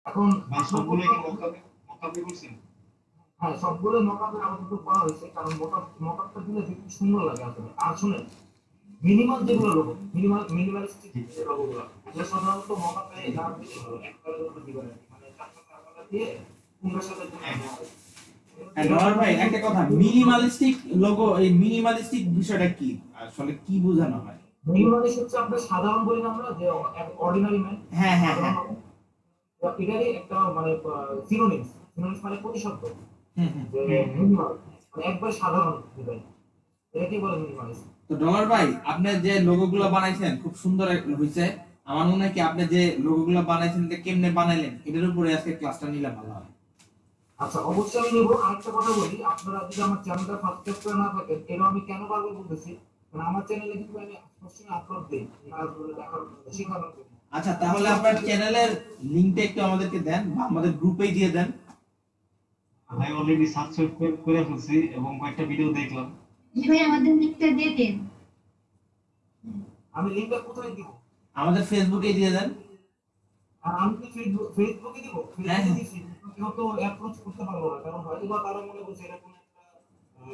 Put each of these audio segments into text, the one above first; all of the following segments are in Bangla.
এখন ভাই সবগুলো কি মকাপে করছেন? হ্যাঁ, সবগুলো মকআপে আপাতত করা হয়েছে, কারণ মকআপটা দিলে দেখতে সুন্দর লাগে আসলে। আর শুনেন, মিনিমাল যেগুলো লোগো, মিনিমালিস্টিক জি। যে লোগোগুলো, এগুলো সাধারণত মকআপে না দিলে ভালো, একবারে লোগো দিবেন না, মানে চারটা কালার দিয়ে সুন্দর সাথে হ্যাঁ। হ্যাঁ এটা নওয়ার আপনার ভাই কিছু একটা কথা, মিনিমালিস্টিক লোগো, এই মিনিমালিস্টিক বিষয়টা কি আসলে, কি বোঝানো হয়? মিনিমালিস্ট হচ্ছে আপনার সাধারণ বলি না আমরা, যে অর্ডিনারি ম্যান, হ্যাঁ হ্যাঁ সাধারণ হ্যাঁ। মানুষ, তো এটারই একটা মানে সিনোনিমস। সিনোনিমস মানে প্রতিশব্দ, হুম হুম। যে হুম, হুম। মিনিমাল মানে একবার সাধারণ ডিজাইন, এটাকেই বলে মিনিমালিস্ট। তো ডলার ভাই, আপনি যে লোগোগুলো বানাইছেন খুব সুন্দর হয়েছে। আমার মনে হয় কি আপনি যে লোগোগুলো বানাইছেন যে কেমনে বানাইলেন এটার উপরে আজকে ক্লাসটা নিলে ভালো হয়। আচ্ছা, অবশ্যই আমি নেবো। আরেকটা কথা বলি, আপনারা যদি আমার চ্যানেলটা সাবস্ক্রাইব করে না থাকেন, এটা আমি কেন বারবার বলতেছি, মানে আমার চ্যানেলে কিন্তু আমি সবসময় আপলোড দিই এই কাজগুলো দেখার জন্য, শেখানোর জন্য। আচ্ছা তাহলে আপনার চ্যানেলের লিংকটা একটু আমাদেরকে দেন বা আমাদের গ্রুপেই দিয়ে দেন। ভাই অলরেডি সাবস্ক্রাইব করে ফেলছি এবং কয়েকটা ভিডিও দেখলাম। জি ভাই, আমাদের লিঙ্কটা দিয়ে দিন। আমি লিঙ্কটা কোথায় দিব? আমাদের ফেসবুকেই দিয়ে দেন। আর আমি কি ফেসবুকে দিব? হ্যাঁ ফেসবুকে হ্যাঁ। দিছি, কেউ তো অ্যাপ্রোচ করতে পারবো না, কারণ হয়তো বা তারা মনে করছে এটা কোনো একটা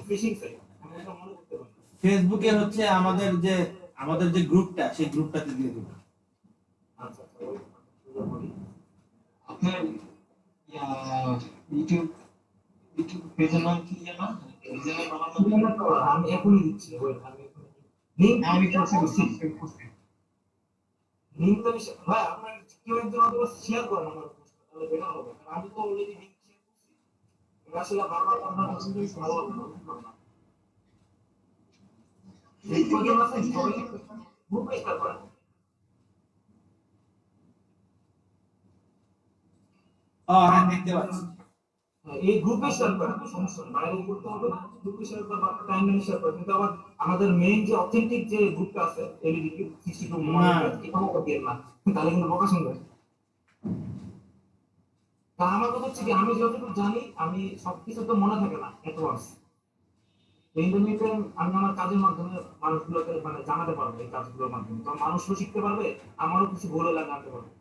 ফিশিং সাইট, আমি এটা মনে করতে পারি। ফেসবুকে হচ্ছে আমাদের যে গ্রুপটা, সেই গ্রুপটাতে দিয়ে দেব। আচ্ছা আচ্ছা, ওই বলি। আপনার ইয়া, ইউটিউব ইউটিউব পেজের নাম কি যেন? ডিজাইনার বাবার নাম কি? আমি এখনই দিচ্ছি, ওয়েট, আমি এখনই লিঙ্ক হ্যাঁ, আমি শেয়ার করছি তো, করছি। সাবস্ক্রাইব করছি। লিঙ্ক তো ভাই, আপনার কেউ একজন অথবা শেয়ার করেন আমার পোস্টটা, তাহলে বেটার হবে, কারণ আমি তো অলরেডি লিঙ্ক শেয়ার করছি। এটা আসলে বারবার আপনার আচ্ছা, কাছে আচ্ছা, ভালো আচ্ছা। হবে না। এই কয়জন আছেন সবাই গ্রুপে শেয়ার করেন। ও হ্যাঁ, দেখতে পাচ্ছি। হ্যাঁ, এই গ্রুপে শেয়ার করেন, সমস্যা নেই, বাইরে করতে হবে না, গ্রুপে শেয়ার করবেন, আপনার টাইমলাইনে শেয়ার করেন। কিন্তু আবার আমাদের মেইন যে অথেন্টিক যে গ্রুপটা আছে, এলইডি 62 না। মডেল ব্যাচ, এটাও করবেন না, তাহলে কিন্তু বোকা শুনবে। তা আমার কথা হচ্ছে কি, আমি যতটুকু জানি, আমি সবকিছু তো মনে থাকে না এত once। ইন্টারনেটে আমি আমার কাজের মাধ্যমে মানুষগুলোকে মানে জানাতে পারবো, এই কাজগুলোর মাধ্যমে তো মানুষও শিখতে পারবে, আমারও কিছু ভুলে জানতে পারবে।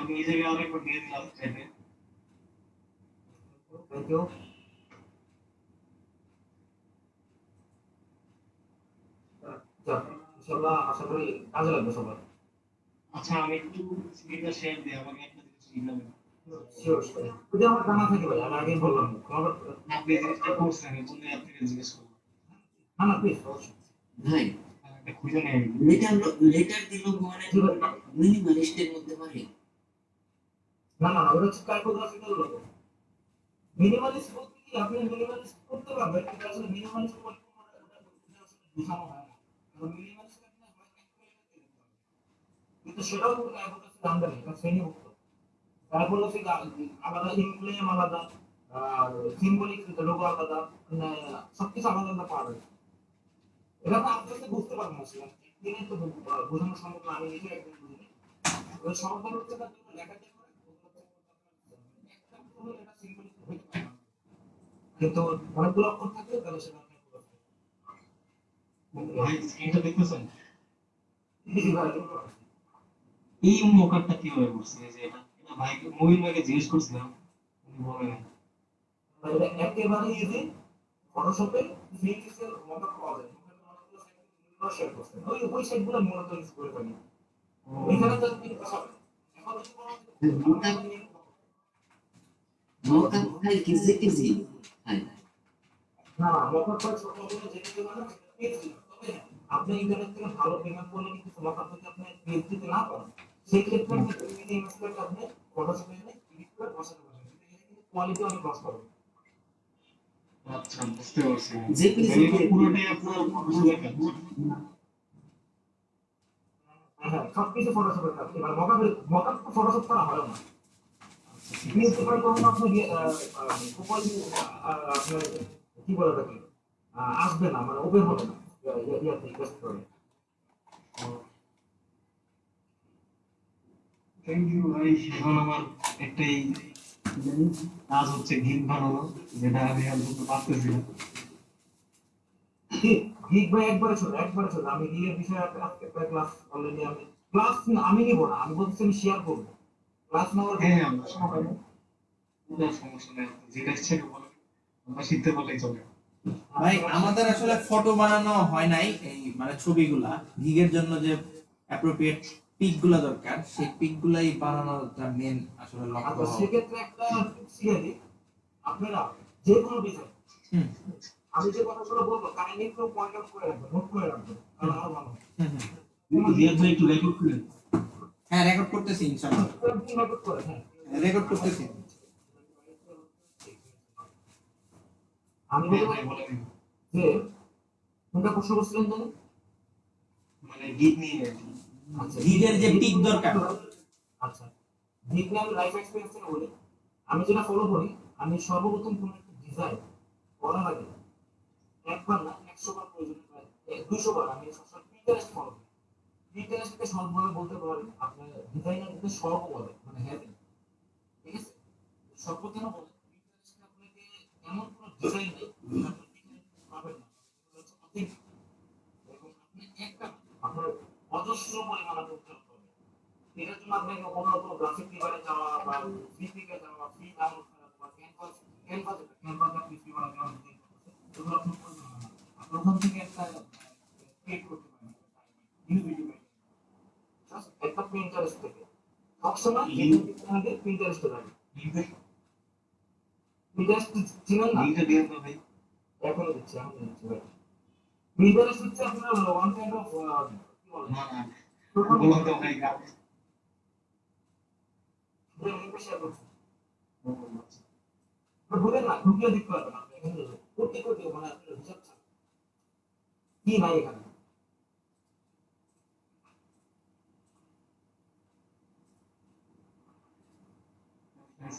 আমি এই জায়গায় আরেকবার দিয়ে দিলাম চ্যাটে। Thank you. ইনশাল্লাহ আশা করি কাজে লাগবে সবার। আচ্ছা, আমি একটু স্ক্রিনটা শেয়ার দিই, আমাকে একটা জিনিস শিখলাম। শিওর শিওর, যদি আমার জানা থাকে ভাই, আমি আগেই বললাম আমার। আপনি এই জিনিসটা করছেন, এর জন্য আপনাকে জিজ্ঞেস করলাম। না না, প্লিজ অবশ্যই। ভাই, একটা খুঁজে নেই। লেটার লেটার দিল মানে জি ভাই। মিনিমালিস্টের মধ্যে পারে। না না না, ওটা হচ্ছে টাইপোগ্রাফিক্যাল লোগো। মিনিমালিস্ট বলতে কি, আপনি মিনিমালিস্ট করতে পারবেন, কিন্তু আসলে মিনিমালিস্ট বলতে ওটা বোঝানো হয় না, কারণ মিনিমালিস্ট আপনি হয় ক্যালকুলেটর দিয়ে করতে হবে। কিন্তু সেটাও কিন্তু টাইপোগ্রাফির আন্ডারে, এটা শ্রেণীভুক্ত। টাইপোগ্রাফিক আলাদা, ইমপ্লেম আলাদা, আর সিম্বলিক লোগো আলাদা, মানে সবকিছু আলাদা আলাদা পাওয়া যায়। এটা তো আস্তে আস্তে বুঝতে পারবো আসলে, একদিনে তো বোঝানো সম্ভব না, আমি নিজে একদিন বুঝিনি। ওই সমাধান হচ্ছে তার জন্য লেখা দিয়ে করে, ওগুলো হচ্ছে একটা কোনো লেখা সিম্বলিক হইতে পারে না। কিন্তু অনেকগুলো অক্ষর থাকলে তাহলে সেটা ভাই স্ক্রিনটা দেখতেছেন? জি ভাই। এই মোকারটা কিভাবে করছে? এই যে এটা ভাই, মহিন ভাইকে জিজ্ঞেস করছিলাম, উনি বলে নাই। এটা একেবারে ইজি। ফটোশপে ফ্রি পিক্সেল মকআপ পাওয়া যায়, অনেকগুলো সাইট শেয়ার করছে, ওই সাইটগুলো মূলত ইউজ করে থাকি। ও, এখানে তো তিন কথা, এখন যদি কোনো মোকাম মোকাম ভাই কিজি কিজি ভাই। না না, মকআপ করা ছোট বলে যেতে পারে না, পেজ দিন। তবে হ্যাঁ, আপনি ইন্টারনেট থেকে ভালো পেমেন্ট করলে কিন্তু মকআপ যদি আপনি পেজ দিতে না পারেন, সেই ক্ষেত্রে আপনি পিপিটি ইউজ করে আপনি ফটোশপে এনে এডিট করে বসাতে পারবেন, কিন্তু এখানে কিন্তু কোয়ালিটি অনেক লস করবে। আচ্ছা, বুঝতে পারছি। জেপিজি তাহলে এটা পুরোটাই আপনার ফটোশপের কাজ। হ্যাঁ হ্যাঁ, সবকিছু ফটোশপের কাজ, এবার মকআপ তো ফটোশপ করা হয় না। আচ্ছা, ঠিক আছে। প্রিন্সিপাল কখনো আপনার প্রোফাইল আপনার কি বলে থাকে, আসবে না, মানে ওপেন হবে না ইয়াতে রিকোয়েস্ট করে। থ্যাংক ইউ ভাই। এখন আমার একটাই কাজ হচ্ছে গিগ বানানো, যেটা আমি আর করতে পারতেছি না। কি গিগ ভাই একবারে ছোট আমি গিগের বিষয়ে আজকে একটা ক্লাস অলরেডি আমি ক্লাস আমি নিব না, আমি বলতেছি আমি শেয়ার করবো ক্লাস নেওয়ার হ্যাঁ হ্যাঁ আমরা কোনো সমস্যা নেই, যেটা ইচ্ছে বলো, আমরা শিখতে পারলেই চলে। ভাই আমাদের আসলে ফটো বানানো হয় নাই, এই মানে ছবিগুলা গিগের জন্য যে অ্যাপ্রোপ্রিয়েট পিক গুলা দরকার, সেই পিক গুলাই বানানোটা মেন আসলে লক্ষ্য আচ্ছা হওয়া। সেক্ষেত্রে একটা সিরিয়ালি আপনারা যে কোনো ডিজাইন হুম আমি যে কথাগুলো বলবো কাইন্ডলি একটু পয়েন্ট আউট করে রাখবেন, নোট করে রাখবেন, তাহলে আরো ভালো হবে। হুম হুম। রিয়াদ ভাই একটু রেকর্ড করেন। হ্যাঁ রেকর্ড করতেছি ইনশাআল্লাহ, নোট করে হ্যাঁ রেকর্ড করতেছি। আমি হ্যাঁ বলবো ভাই বলে দিন। যে কোনটা প্রশ্ন করছিলেন জানেন? মানে গীত নিয়ে আর কি। আচ্ছা গিগের যে পিক দরকার। আচ্ছা গিগ নিয়ে আমি লাইফ এক্সপেরিয়েন্স থেকে বলি, আমি যেটা ফলো করি, আমি সর্বপ্রথম কোনো একটা ডিজাইন করার আগে একবার না 100 বার প্রয়োজনে প্রায় 200 বার আমি সবসময় পিন্টারেস্ট ফলো করি। পিন্টারেস্টকে সহজভাবে বলতে পারেন আপনার ডিজাইনারদের স্বর্গ বলে, মানে হেভেন, ঠিক আছে? স্বর্গ কেন বলে? পিন্টারেস্টে আপনাকে এমন কোনো ডিজাইন নেই যেটা আপনি ডিজাইন পাবেন না, এগুলো হচ্ছে authentic। এবং আপনি একটা না, আপনার অজস্র পরিমাণ আপনি উত্তর পাবেন। এটার জন্য আপনাকে অন্য কোনো গ্রাফিক ডিজাইনে যাওয়া বা ফ্রিপিকে যাওয়া, ফ্রি ডাউনলোড করা বা ক্যানভাস আপনি ফ্রি বানাতে অনেক ডিজাইন করতেছে, এগুলো আপনার প্রয়োজন হয় না। আপনি ওখান থেকে একটা ক্রিয়েট করতে পারেন ইউনিটি পাই, জাস্ট একটা প্রিন্টারেস্ট থেকে সবসময় আগে প্রিন্টারেস্টে যাবে। প্রিন্টারেস্ট চিনেন না? লিঙ্কটা দিয়ে দাও ভাই। এখনো দিচ্ছি ভাই। প্রিন্টারেস্ট হচ্ছে আপনার ওয়ান কাইন্ড অফ কি বলে না না টোটাল বলুন তো ভাই গান। লিঙ্ক শেয়ার করছি। ঢুকেন না, ঢুকিয়ে দেখতে পারবেন আপনি এখানে কোটি মানে আপনার হিসাব ছাড়া কি নাই এখানে।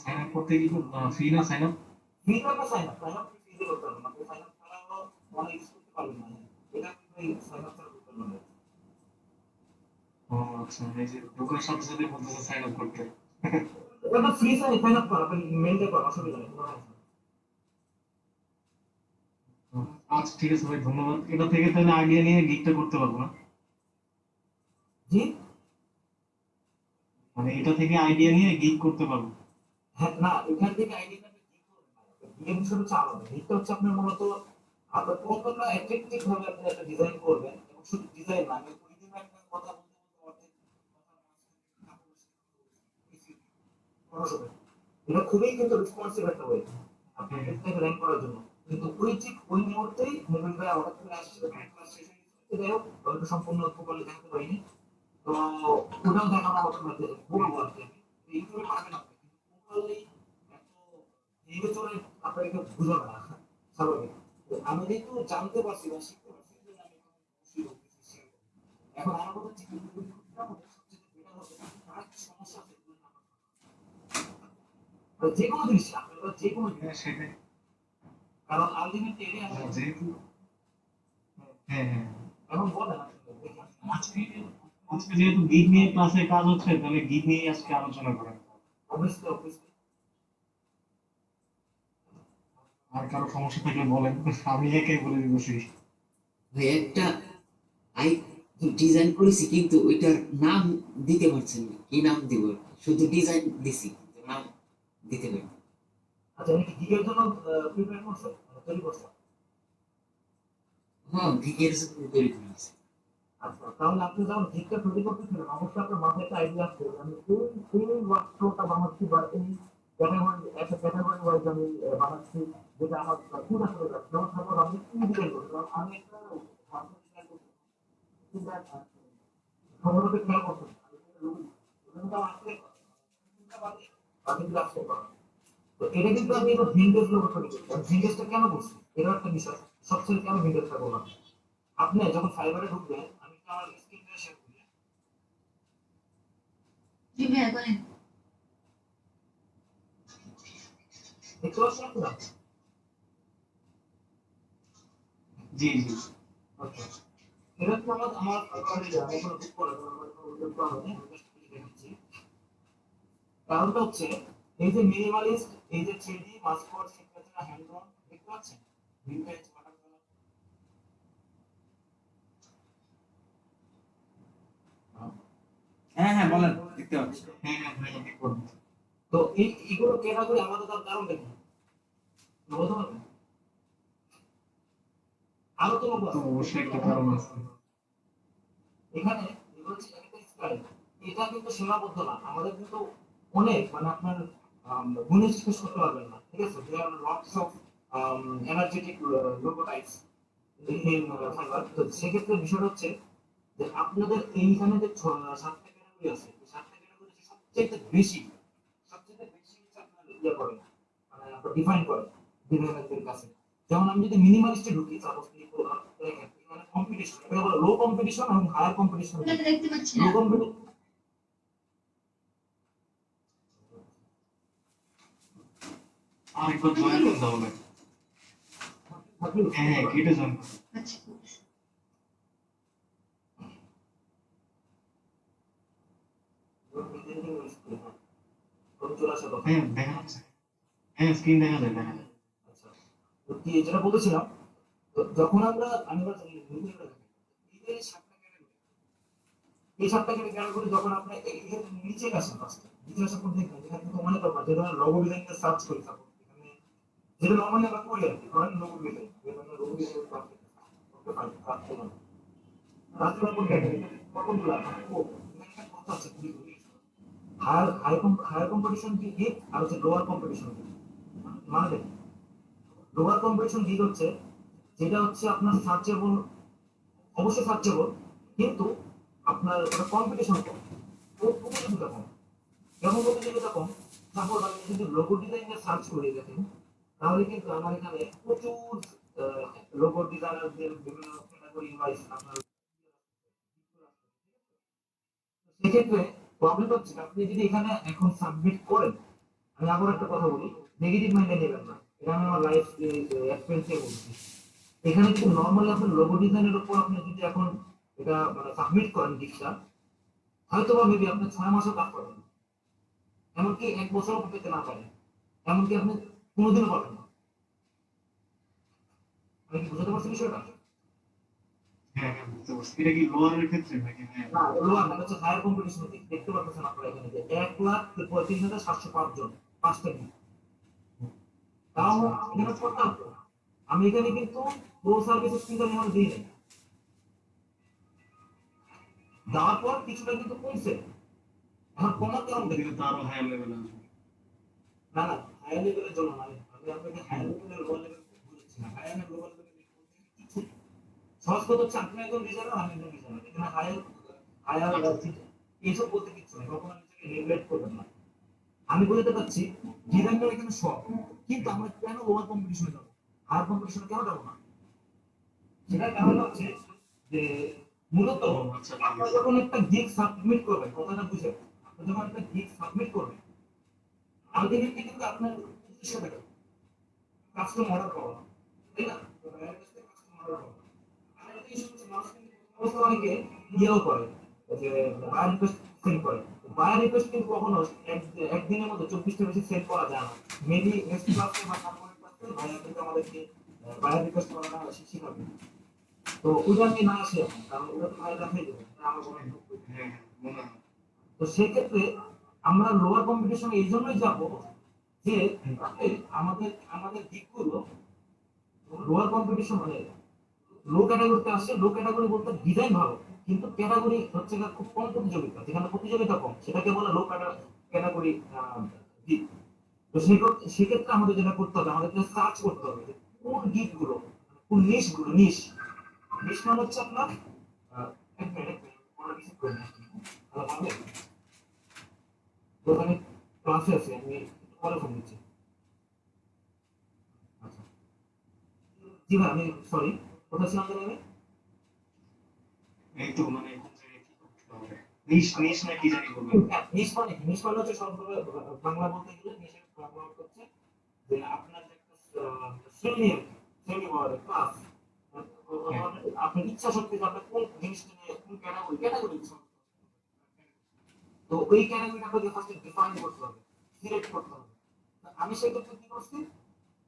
সাইন আপ করতে কি ফ্রি না সাইন আপ? ফ্রি না sign up, sign up free দিয়ে করতে পারবেন, আপনি সাইন আপ ছাড়াও অনেক ইউজ করতে পারবেন না, এটা আপনি সাইন আপ ছাড়া করতে পারবেন না। ও আচ্ছা, এই যে ঢোকার সাথে সাথে বলতেছে সাইন আপ করতে। এটা ফ্রি সাইন আপ করা, আপনি মেইলটা করা অসুবিধা নেই, কোনো সমস্যা নেই। আচ্ছা ঠিক আছে ভাই, ধন্যবাদ। এটা থেকে তাহলে আইডিয়া নিয়ে গিগটা করতে পারবো না? জি মানে এটা থেকে আইডিয়া নিয়ে গিগ করতে পারবো? হ্যাঁ না, এখান থেকে আইডিয়াটা আপনি কি করবেন, এই বিষয়টা হচ্ছে আলাদা। এটা হচ্ছে আপনার মূলত আপনার কতটা অ্যাট্রাকটিভ ভাবে আপনি একটা ডিজাইন করবেন, এবং শুধু ডিজাইন না, আমি ওই দিন একটা কথা বলতে বলতে অর্ধেক কথা এটা খুবই কিন্তু রেসপন্সিভ একটা ওয়ে আপনি পেজটাকে র্যাঙ্ক করার জন্য। কিন্তু ওই ঠিক ওই মুহূর্তেই মোবাইল ভাই হঠাৎ করে আসছে, ক্লাস শেষ হয়ে গেছে, যাই হোক ওটা সম্পূর্ণ প্রপারলি দেখাতে পারিনি, তো ওটাও দেখানো হতো না, যে বলবো আর কি আমি ইউটিউবে পাবেন আপনি, কিন্তু প্রপারলি এত ধীরে চলে আপনাকে কেউ বুঝাবে না, স্বাভাবিক। তো আমি যেহেতু জানতে পারছি বা শিখতে পারছি, এই জন্য আমি অবশ্যই বলতেছি share করতে। এখন আমার কথা হচ্ছে কি, যদি করতে হবে সবচেয়ে বেটার হবে তার কি সমস্যা আছে এগুলো না করা। যে কোনো জিনিস আপনারা যে কোনো জিনিস, হ্যাঁ সেটাই। কারণ আলটিমেটলি এটাই আমরা যেহেতু হ্যাঁ হ্যাঁ এখন বলেন আসলে দেখি আজকে আজকে যেহেতু গিগ নিয়ে ক্লাসে কাজ হচ্ছে, তাহলে গিগ নিয়ে আজকে আলোচনা করেন। অবশ্যই আর কারো সমস্যা থাকলে বলেন, আমি একাই বলে দিতেছি। ভাই একটা আই ডিজাইন করেছি কিন্তু ওইটার নাম দিতে পারছেন না, কি নাম দিব? শুধু ডিজাইন দিছি কিন্তু নাম দিতে পারি না। আচ্ছা আমি কি গিগের জন্য প্রিপেয়ার করছো, তৈরি করছো? হ্যাঁ ভিকের জন্য তৈরি করেছি। আচ্ছা তাহলে আপনি যখন গিগটা তৈরি করতেছিলেন অবশ্যই আপনার মাথায় একটা আইডিয়া আছে আমি এই ওয়ার্কফ্লোটা বানাচ্ছি বা এই ক্যাটাগরি একটা ক্যাটাগরি ওয়াইজ আমি বানাচ্ছি, যেটা আমার খুব আসলে যেমন সাপোজ আমি কি ডিজাইন করছি, কারণ আমি একটা ডিজাইন করছি কিন্তু সম্ভবত খেয়াল করছেন আপনি কিন্তু আসতে পারেন। তো এটা কিন্তু আমি একটা ভিন্টেজ লোগো তৈরি করছি, ভিন্টেজটা কেন করছি এটা একটা বিষয়, সবচেয়ে কেন ভিন্টেজটা করলাম। আপনি যখন ফাইবারে ঢুকবেন, আমি তো আমার স্ক্রিনটা শেয়ার করি, জি ভাইয়া বলেন। দেখতে পাচ্ছেন আপনারা? জি জি আচ্ছা এটা তো আমার ফাইবারে আমি কোনো বুক করে আমার ওটা করা হয়নি, আমি জাস্ট দেখাচ্ছি। কারণটা হচ্ছে এই যে মিনিমালিস্ট, এই যে 3D মাস্কট সিগনেচার হ্যান্ড ড্রন দেখতে পাচ্ছেন, ভিনটেজ ওয়াটার কালার, বলেন দেখতে পাচ্ছি। হ্যাঁ হ্যাঁ ভাই আমি করবো। তো এইগুলো ক্যাটাগরি আমাদের তার কারণ দেখুন বলতে পারবেন আরো তো লোক তো আছে অবশ্যই একটা কারণ আছে। এখানে এগুলো হচ্ছে একটা স্টাইল এটা কিন্তু সীমাবদ্ধ না আমাদের কিন্তু অনেক মানে আপনার গুণে শেষ করতে পারবেন না ঠিক আছে there are lots of energetic locotypes in fiber তো সেক্ষেত্রে বিষয়টা হচ্ছে যে আপনাদের এইখানে যে সাতটা ক্যাটাগরি আছে এই সাতটা ক্যাটাগরি সবচেয়ে বেশি হচ্ছে আপনার ইয়ে করে মানে আপনার ডিফাইন করে ডিজাইনারদের কাছে যেমন আমি যদি মিনিমালিস্টে ঢুকি সাপোজ দেখেন এখানে কম্পিটিশন এটা বলে লো কম্পিটিশন এবং হায়ার কম্পিটিশন ওটা তো দেখতে পাচ্ছি লো না। কম্পিটিশন আরেকবার জয়েন করতে হবে। হ্যাঁ হ্যাঁ কেটে জয়েন করতে। আচ্ছা হ্যাঁ দেখা যাচ্ছে। হ্যাঁ স্ক্রিন দেখা যায় দেখা যায়। আচ্ছা তো কি যেটা বলতেছিলাম যখন আমরা আমি এবার এই যে সাতটা ক্যাটাগরি এই সাতটা ক্যাটাগরি যখন আপনি এর নিচে আসেন ফার্স্ট নিচে আসার পর দেখবেন এখানে কিন্তু অনেক ব্যাপার যেটা লোগো ডিজাইন সার্চ করি সাপোজ এখানে যেটা নরমালি আমরা করি আর কি ধরেন লোগো ডিজাইন যেটা লোগো ডিজাইন করতে পারি কাজ করতে তারপর কতগুলা ও এখানে কথা আছে হায়ার কম্পিটিশন কি আর হচ্ছে লোয়ার কম্পিটিশন কি মানে দেখুন লোয়ার কম্পিটিশন গিগ হচ্ছে যেটা হচ্ছে আপনার সার্চেবল অবশ্যই সার্চেবল কিন্তু আপনার ওটা কম্পিটিশন কম ও প্রতিযোগিতা কম যেমন প্রতিযোগিতা কম সাপোজ আমি যদি লোগো ডিজাইনে সার্চ করে দেখেন তাহলে কিন্তু আমার এখানে প্রচুর লোগো ডিজাইনারদের বিভিন্ন ক্যাটাগরি ওয়াইজ আপনার সেক্ষেত্রে প্রবলেম হচ্ছে আপনি যদি এখানে এখন সাবমিট করেন আমি আবার একটা কথা বলি নেগেটিভ মাইন্ডে নেবেন না এটা আমি আমার লাইফ এক্সপেরিয়েন্সে বলছি এখানে কিন্তু নর্মালি আপনার লোগো ডিজাইনের উপর আপনি যদি এখন এটা মানে সাবমিট করেন দিকটা হয়তো বা মেবি আপনি 6 মাসও কাজ করবেন এমনকি 1 বছরও পেতে না পারেন এমনকি আপনি কোনোদিনও পাবেন না আমি কি বুঝতে পারছি বিষয়টা হ্যাঁ হ্যাঁ বুঝতে পারছি। এটা কি লোয়ারের ক্ষেত্রে নাকি? হ্যাঁ না এগুলো আপনার হচ্ছে হায়ার কম্পিটিশন দেখতে পাচ্ছেন আপনারা এখানে যে 1,35,705 জন পাঁচটা দিন তাও এখানে করতাম তো আমি এখানে কিন্তু প্রো সার্ভিসেস কিন্তু আমি দিই নাই দেওয়ার পর কিছুটা কিন্তু কমছে এখন কমাতে হবে কিন্তু তো আরো হায়ার লেভেলে আসবে। না না হায়ার লেভেলের জন্য না আমি আপনাকে হায়ার লেভেলের লো লেভেল বলেছি না হায়ার লেভেল লো লেভেল কিছু সহজ কথা হচ্ছে আপনি একজন ডিজাইনার আমি একজন ডিজাইনার এখানে হায়ার হায়ার এইসব বলতে কিছু নেই কখনো নিজেকে নেগলেক্ট করবেন না আমি বলতে চাচ্ছি ডিজাইনটা এখানে সব কিন্তু আমরা কেন লোয়ার কম্পিটিশনে যাবো হায়ার কম্পিটিশনে কেন যাবো না সেটা কারণ হচ্ছে যে মূলত আচ্ছা ঠিক আপনারা আছে। যখন একটা গিগ সাবমিট করবেন কথাটা বুঝে আপনি যখন একটা গিগ সাবমিট করবেন আলটিমেটলি কিন্তু আপনার উদ্দেশ্য থাকে কাস্টম অর্ডার করা তাই না তো বাইরের কাছ থেকে কাস্টম অর্ডার করা আর একটা ইস্যু হচ্ছে মানুষ কিন্তু অবস্থা অনেকে ইয়েও করে যে বায়ার রিকোয়েস্ট সেন্ড করে বায়ার রিকোয়েস্ট কিন্তু কখনো একদিনের মধ্যে 24টা বেশি সেন্ড করা যায় না মেবি নেক্সট ক্লাসে বা তারপরের ক্লাসে ভাইয়া কিন্তু আমাদেরকে বায়ার রিকোয়েস্ট করাটা শিখাবে তো ওইটা আমি না আসি এখন কারণ ওটা তো ভাই দেখাই দেবে এটা আমার কোনো হ্যাঁ হ্যাঁ মনে হয়। তো সেক্ষেত্রে আমরা লোয়ার কম্পিটিশনে এই জন্যই যাবো যে আমাদের আমাদের দিকগুলো লোয়ার কম্পিটিশন মানে লো ক্যাটাগরিতে আসছে লো ক্যাটাগরি বলতে ডিজাইন ভালো কিন্তু ক্যাটাগরি হচ্ছে গিয়ে খুব কম প্রতিযোগিতা যেখানে প্রতিযোগিতা কম সেটাকে বলে লো ক্যাটাগরি দিক তো সেক্ষেত্রে আমাদের যেটা করতে হবে আমাদেরকে সার্চ করতে হবে যে কোন দিকগুলো কোন নিশগুলো নিশ মানে হচ্ছে আপনার এক মিনিট আমরা কিছু করে না হ্যালো ভাবে দোকানে ক্লাসে আছে আমি একটু পরে ফোন দিচ্ছি আচ্ছা জি ভাই আমি সরি কোথায় ছিলাম জানি আমি এই তো মানে কোন জায়গায় কি করতে হবে? নিশ নিশ না কি জানি বলবেন। হ্যাঁ, নিশ মানে হচ্ছে সবগুলো বাংলা বলতে গেলে নিশের বাংলা অর্থ হচ্ছে যে আপনার যে একটা শ্রেণী আর কি, শ্রেণী বলা যায় ক্লাস আপনার ইচ্ছা শক্তি যে আপনার কোন জিনিসটা নিয়ে কোন ক্যাটাগরি তো ওই ক্যাটাগরিটা আপনাকে ফার্স্টে ডিফাইন করতে হবে সিলেক্ট করতে হবে তো আমি সেক্ষেত্রে কি করছি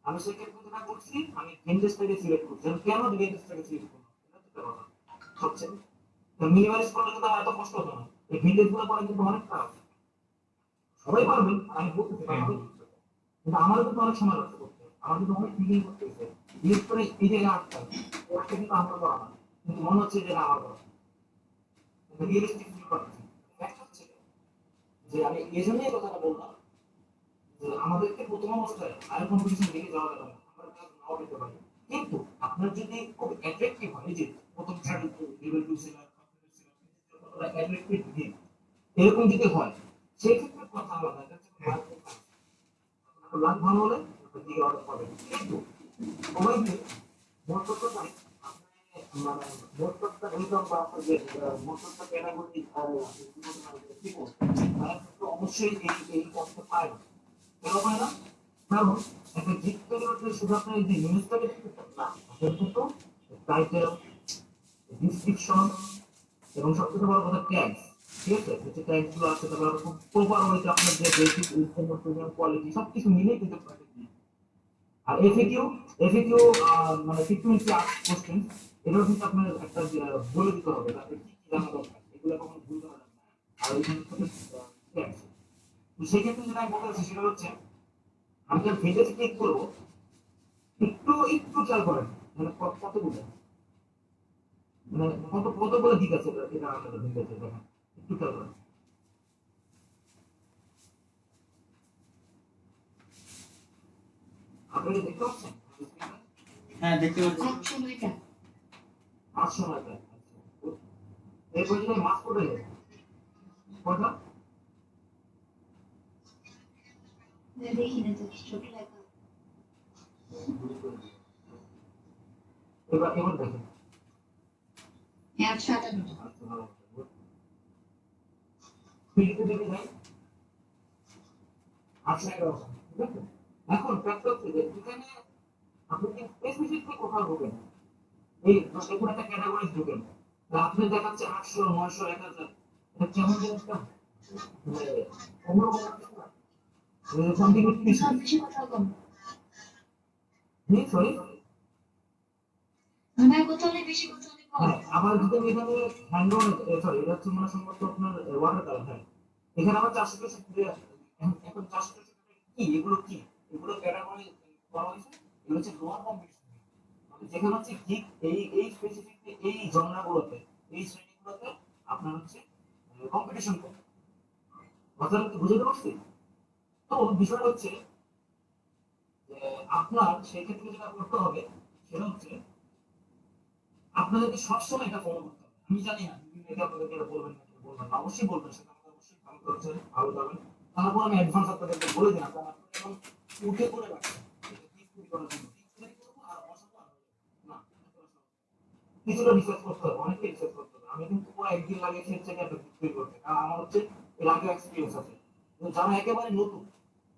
আমি সেক্ষেত্রে যেটা করছি আমি ভেন্ডেসটাকে সিলেক্ট করছি আমি কেন ভেন্ডেসটাকে সিলেক্ট করলাম এটা হচ্ছে কথা হচ্ছে মিনিমালিস্ট করলে কিন্তু আমার এত কষ্ট হতো না এই ভিলেজ গুলো করা কিন্তু অনেক কাজ, সবাই পারবেন আমি বলতেছি পারবেন, কিন্তু আমারও কিন্তু অনেক সময় লাগছে করতে, আমার কিন্তু অনেক ফিলিং করতে হয়েছে, বিশেষ করে এই জায়গায় আটটা ওটা কিন্তু আমরা করা না, কিন্তু মনে হচ্ছে যে না আমার করা, কিন্তু রিয়েলিস্টিক ফিল করতেছি। একটা হচ্ছে যে আমি এই জন্যই কথাটা বললাম যে আমাদেরকে প্রথম অবস্থায় আয়ের কম্পিটিশন দিকে যাওয়া যাবে না, আমরা কাজ নাও পেতে পারি, কিন্তু আপনার যদি খুব অ্যাট্রাকটিভ হয়, এই যে প্রথম সারি লেভেল 2 সেলার কতটা অ্যাট্রাকটিভ দিক এরকম যদি হয় সেই ক্ষেত্রে কথা আলাদা, এটা হচ্ছে মার্কেট, আপনার লাভ ভালো হলে আপনার দিকে অর্ডার পাবেন, কিন্তু সবাই মিলে মোট কথা নাই আপনি মানে মোট কথা ইনকাম বা আপনার যে মোট কথা ক্যাটাগরি তারা কিন্তু অবশ্যই এই কাজটা পায় না, কেন পায় না? কারণ একটা জিত তৈরি করতে শুধু আপনার এই যে নিউজটাকে না, আপনার কিন্তু টাইটেল, ডিসক্রিপশন এবং সবথেকে বড় কথা ট্যাগ, ঠিক আছে, যে ট্যাগ গুলো আছে তারপর খুব প্রপার ওয়েতে আপনার যে বেসিক ইনফরমেশন প্রিমিয়াম কোয়ালিটি সবকিছু মিলিয়ে কিন্তু আপনাকে দিই। আর এফএকিউ, এফএকিউ মানে ফ্রিকোয়েন্সি আস্ক কোশ্চেন, এটাও কিন্তু আপনার একটা বলে দিতে হবে তাদের কি কি জানা দরকার, এগুলো কখনো ভুল করা যাবে না। আর ওইখানে থেকে ট্যাগ, তো সেক্ষেত্রে যেটা আমি বলতে চাচ্ছি সেটা হচ্ছে আমি যখন ভিডিওতে ক্লিক করবো একটু একটু খেয়াল করেন মানে কতগুলো মানে কতগুলো দিক আছে এটা আমাদের ভিডিওতে দেখেন, একটু খেয়াল করেন। আপনি কি দেখতে পাচ্ছেন হ্যাঁ দেখতে পাচ্ছি। আচ্ছা নয়টা 800 টাকা, এরপর যদি মাস করে কটা দেখি না তো ছোট লেখা এবার এবার দেখেন 157 পিডিতে দেখে যাই 811, ঠিক আছে। এখন ফ্যাক্ট হচ্ছে যে এখানে আপনি কি স্পেসিফিকলি কোথাও ঢোকেন, এই দেখুন একটা ক্যাটাগরি ঢোকেন, আপনি দেখাচ্ছে 800 900 1000, এটা কেমন জিনিসটা মানে অন্যরকম লাগছে না? সামথিং সব বেশি কথা কম সরি, আমার কথা অনেক বেশি কথা অনেক কম হ্যাঁ আবার যদি আমি এখানে হ্যান্ড অন, সরি এটা হচ্ছে মানে সম্ভবত আপনার ওয়াটার কালার, হ্যাঁ এখানে আমার 400 এখন 400 কি এগুলো কি, এগুলো ক্যাটাগরি করা হয়েছে, এগুলো হচ্ছে লোয়ার কম্পিটিশন, মানে যেখানে হচ্ছে ঠিক এই স্পেসিফিক এই জনরাগুলোতে এই শ্রেণীগুলোতে আপনার হচ্ছে কম্পিটিশন করে, কথাটা কি বুঝতে পারছি? তো বিষয়টা হচ্ছে যে আপনার সেই ক্ষেত্রে যেটা করতে হবে সেটা হচ্ছে আপনাদেরকে সবসময় এটা ফলো করতে হবে, আমি জানি না বিভিন্ন এটা আপনাদেরকে এটা বলবেন না কি বলবেন না, অবশ্যই বলবেন, সেটা আমাকে অবশ্যই ভালো করছে ভালো যাবেন, তারপর আমি অ্যাডভান্স আপনাদেরকে বলে দিন আপনারা এখন উঠে করে রাখছেন এটা কি কি করার জন্য কি করে করবো আর অসাধ্য আর না, কিছুটা রিসার্চ করতে হবে, অনেকটা রিসার্চ করতে হবে, আমি কিন্তু পুরো একদিন লাগে সেই জায়গাটা তৈরি করতে, কারণ আমার হচ্ছে এর আগে এক্সপিরিয়েন্স আছে, কিন্তু যারা একেবারে নতুন,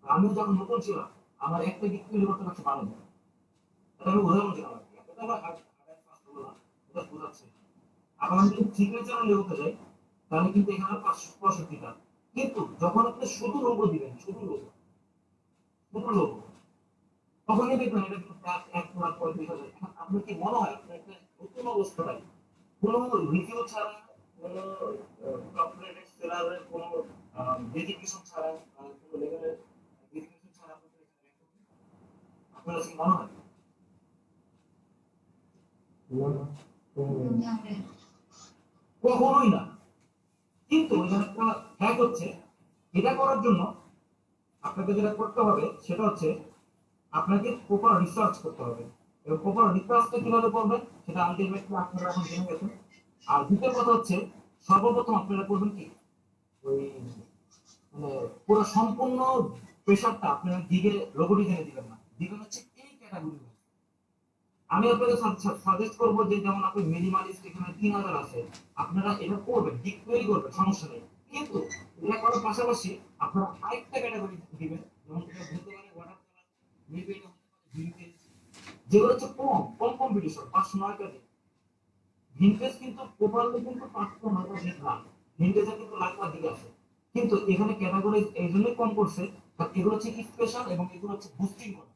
আমিও যখন নতুন ছিলাম আমার একটা দিক তৈরি করতে পারছে ভালো না, এটা আমি উদাহরণ দিলাম আর কি, এটা আমার এটা বোঝাচ্ছে। আবার আমি যদি সিগনেচার লেভেলতে যাই তাহলে কিন্তু এখানে 565টা, কিন্তু যখন আপনি শুধু লোগো দিবেন শুধু লোগো তখনই দেখবেন এটা কিন্তু 1,35,000, এখন আপনার কি মনে হয় আপনার একটা নতুন অবস্থায় কোনো রিভিউ ছাড়া কোনো কর্পোরেট সেলারের কোনো ডেডিকেশন ছাড়া কোনো লেভেলের ডেডিকেশন ছাড়া আপনার কি মনে হয়? কখনোই না, কিন্তু এখানে একটা হ্যাক হচ্ছে, এটা করার জন্য আপনাকে যেটা করতে হবে সেটা হচ্ছে আপনাকে প্রপার রিসার্চ করতে হবে, এবং প্রপার রিসার্চটা কিভাবে করবেন সেটা আলটিমেটলি আপনারা এখন জেনে গেছেন। আর দ্বিতীয় কথা হচ্ছে সর্বপ্রথম আপনারা করবেন কি ওই মানে পুরো সম্পূর্ণ প্রেশারটা আপনারা দিকে লোগো ডিজাইনে দিবেন না, দিবেন হচ্ছে এই ক্যাটাগরি। আমি আপনাকে সাজেস্ট করবো যে যেমন আপনি মিনিমালিস্ট এখানে 3000 আছে, আপনারা এটা করবেন ডিক তৈরি করবেন সমস্যা নেই, কিন্তু এটা করার পাশাপাশি আপনারা আরেকটা ক্যাটাগরি দিবেন, যেমন এটা হতে পারে ওয়াটার কালার, মেবি এটা হতে পারে ভিনটেজ, যেগুলো হচ্ছে কম কম কম্পিটিশন 509টা দিন, ভিনটেজ কিন্তু প্রপারলি কিন্তু 509টা দিন না, ভিনটেজে কিন্তু লাখ লাখ দিকে আছে, কিন্তু এখানে ক্যাটাগরি এই জন্যই কম করছে কারণ এগুলো হচ্ছে স্পেশাল এবং এগুলো হচ্ছে বুস্টিং করা,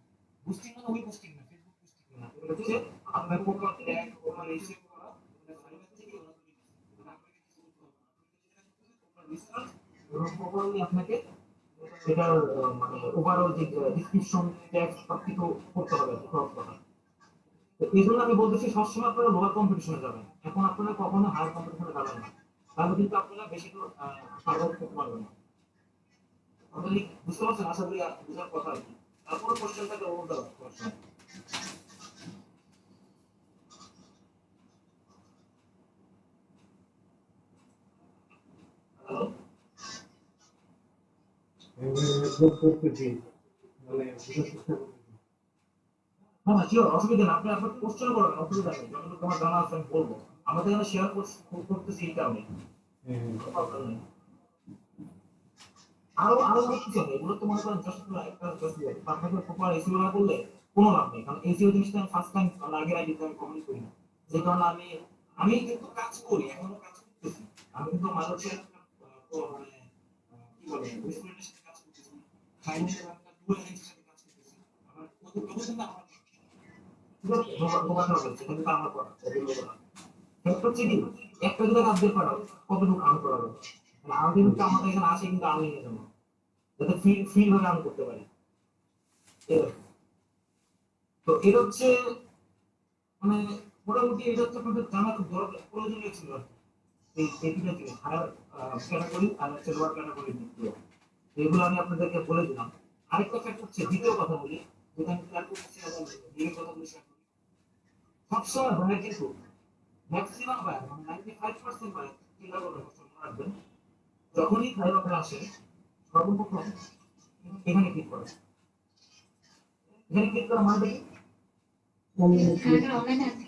বুস্টিং মানে ওই বুস্টিং না ফেসবুক বুস্টিং না, এগুলো হচ্ছে আপনার প্রপার ট্যাগ প্রপার রিসিভ করা, এটা ফাইবার থেকে ওরা তৈরি করছে, এটা আপনাকে কিছু করতে হবে না, আপনি যেটা করতে হবে রিসার্চ এবং প্রপারলি আপনাকে এটার মানে ওভারঅল যে ডিসক্রিপশন ট্যাক্স সবকিছু করতে হবে সব কথা। তো এই জন্য আমি বলতেছি সবসময় আপনারা লোয়ার কম্পিটিশনে যাবেন, এখন আপনারা কখনো হায়ার কম্পিটিশনে যাবেন না, তাহলে কিন্তু আপনারা বেশি দূর সার্ভাইভ করতে পারবেন না। আপনারা কি বুঝতে পারছেন? আশা করি বুঝার কথা আর কি। তারপরে কোশ্চেনটাকে বলতে হবে কোশ্চেন। হ্যালো, হ্যাঁ হ্যাঁ শিওর, অসুবিধা নেই, আপনি আপনার কোশ্চেন করেন, অসুবিধা নেই, যতটুকু তোমার জানা আছে আমি বলবো। আমাদের এখানে শেয়ার করতেছি এই কারণে, প্রবলেম নেই। আরো আরো অনেক কিছু আছে, এগুলো তো মনে করেন জাস্ট একটা জাস্ট আপনাকে প্রপার এসিও না করলে কোনো লাভ নেই, কারণ এসিও জিনিসটা আমি ফার্স্ট টাইম আগের আইডিতে আমি কমেন্ট করি না, যে কারণে আমি আমি কিন্তু কাজ করি, এখনো কাজ করতেছি। আমি কিন্তু মানুষের মানে কি বলে রেস্টুরেন্টের সাথে কাজ করতেছি, ফাইন্যান্সের একটা ট্যুর এজেন্সির সাথে কাজ করতেছি। আমার কত কত কিন্তু আমার ঠিক আছে, দোকানটা বলছে কিন্তু আমার করা এগুলো করা ফ্যাক্ট হচ্ছে কি, একটা দুটো কাজ বের করা কতটুকু আমি করা যাবে, মানে আমাদের কিন্তু আমাদের এখানে আসে কিন্তু আমি নিয়ে যাবো, যাতে ফ্রি ফ্রি ভাবে আমি করতে পারি। এরকম। তো এটা হচ্ছে মানে মোটামুটি এটা হচ্ছে আপনাদের জানা খুব দরকার প্রয়োজনীয় ছিল আর কি। এই দুটো জিনিস হায়ার ক্যাটাগরি আর হচ্ছে লোয়ার ক্যাটাগরি দিকগুলো, এগুলো আমি আপনাদেরকে বলে দিলাম। আরেকটা ফ্যাক্ট হচ্ছে দ্বিতীয় কথা বলি, যেটা আমি খেয়াল করতেছি এবং নিজের কথা বলে শেয়ার করি। সবসময় ভাইয়া কিন্তু ম্যাক্সিমাম ভাইয়া মানে 95% ভাইয়া চিন্তা করবেন, মনে রাখবেন, যখনই ভাইয়া আসে সর্বপ্রথম এখানে ক্লিক করে, এখানে ক্লিক করা মানে কি? অনলাইনে আছে।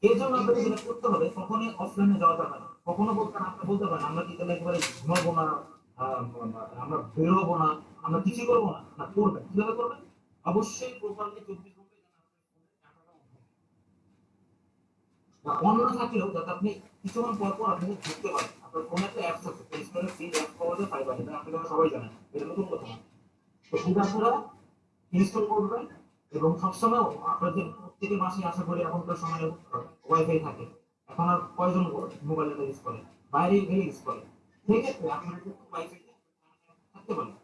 এর জন্য আপনাকে যেটা করতে হবে, কখনোই অফলাইনে যাওয়া যাবে না, কখনো বলতে আপনি বলতে পারেন আমরা কি তাহলে একেবারে ঘুমাবো না, আহ, আমরা বেরোবো না, আমরা কিছু করবো না, না করবেন, কিভাবে করবেন? অবশ্যই প্রপারলি 24 ঘন্টা অন না থাকলেও যাতে আপনি কিছুক্ষণ পর পর আপনি ঢুকতে পারেন। আপনার ফোনে একটা অ্যাপস আছে, প্লে স্টোরে ফ্রি অ্যাপ পাওয়া যায় ফাইবার, এটা আপনারা সবাই জানেন, এটা নতুন কথা না। তো এটা আপনারা ইনস্টল করবেন এবং সবসময় আপনাদের প্রত্যেকের বাসায় আশা করি এখনকার সময় ওয়াইফাই থাকে, এখন আর কয়জন মোবাইল ডাটা ইউজ করে, বাইরে গিয়ে ইউজ করে, সেই ক্ষেত্রে আপনারা কিন্তু ওয়াইফাই থাকতে পারেন।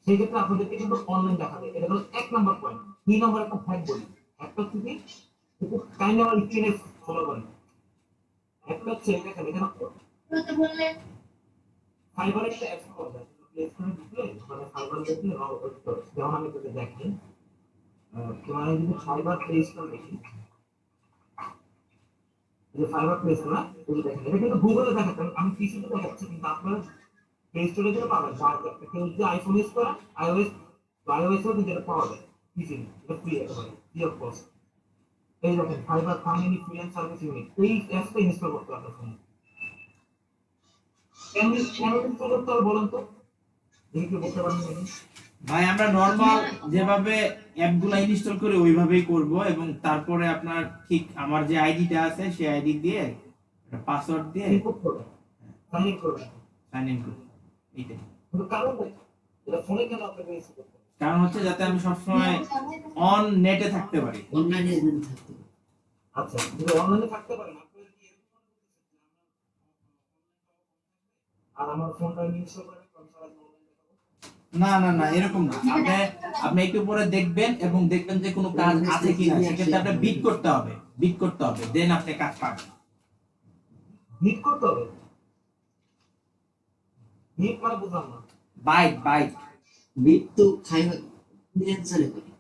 সেই ক্ষেত্রে আপনাদেরকে কিন্তু অনলাইন দেখাবে, এটা হলো 1 নম্বর পয়েন্ট। 2 নম্বর একটা ফ্যাক্ট বলি, একটা হচ্ছে কি একটু কাইন্ড আমার স্ক্রিনে ফলো করেন। একটা হচ্ছে দেখেন এখানে তো বললেন ফাইবার একটা অ্যাপস পাওয়া যায়, প্লে স্টোরে ঢুকলে মানে ফাইবার দেখলে যেমন আমি তোকে দেখাই, তোমার যদি ফাইবার প্লে স্টোর দেখি, যে ফাইবার প্লে স্টোর না, এই যে দেখেন এটা কিন্তু গুগলে দেখাচ্ছেন, আমি পিসিতে দেখাচ্ছি, কিন্তু আপনারা প্লে স্টোরে গেলে পাবেন। কেউ যদি আইফোন ইউজ করে আইওএস এও কিন্তু এটা পাওয়া যায় ইজিলি, এটা ফ্রি একেবারে ফ্রি অফ কস্ট। এই দেখেন fibre family free and service unit, এই অ্যাপসটা ইনস্টল করতে হবে ফোনে। কেন কেন ইনস্টল করতে হবে বলেন তো, দেখি কি বলতে পারেন নাকি? ভাই আমরা নরমাল যেভাবে অ্যাপগুলো ইনস্টল করে ওইভাবেই করব, এবং তারপরে আপনার ঠিক আমার যে আইডিটা আছে সেই আইডি দিয়ে একটা পাসওয়ার্ড দিয়ে কি করতে হবে? সাইন ইন করবেন, সাইন ইন করব। এইটাই কিন্তু কারণ এটা ফোনে কেন আপনাকে ইনস্টল করতে হবে? কারণ হচ্ছে যাতে আমি সবসময় অন নেটে থাকতে পারি। অনলাইনে থাকতে হবে। আচ্ছা, যদি অনলাইনে থাকতে পারেন আপনারা কি এরকম মনে করতেছেন যে আর আমার ফোনটা আমি ইনস্টল করে রাখলাম সারাদিন অনলাইনে দেখাবো? না না না, এরকম না। আপনি আপনি একটু পরে দেখবেন এবং দেখবেন যে কোনো কাজ আছে কিনা, সেক্ষেত্রে আপনি বিট করতে হবে, বিট করতে হবে, দেন আপনি কাজ পাবেন। হিট করতে হবে? হিট মানে বুঝলাম না। Byte byte. বিট তো ফাইবার ফ্রিল্যান্সারে করে।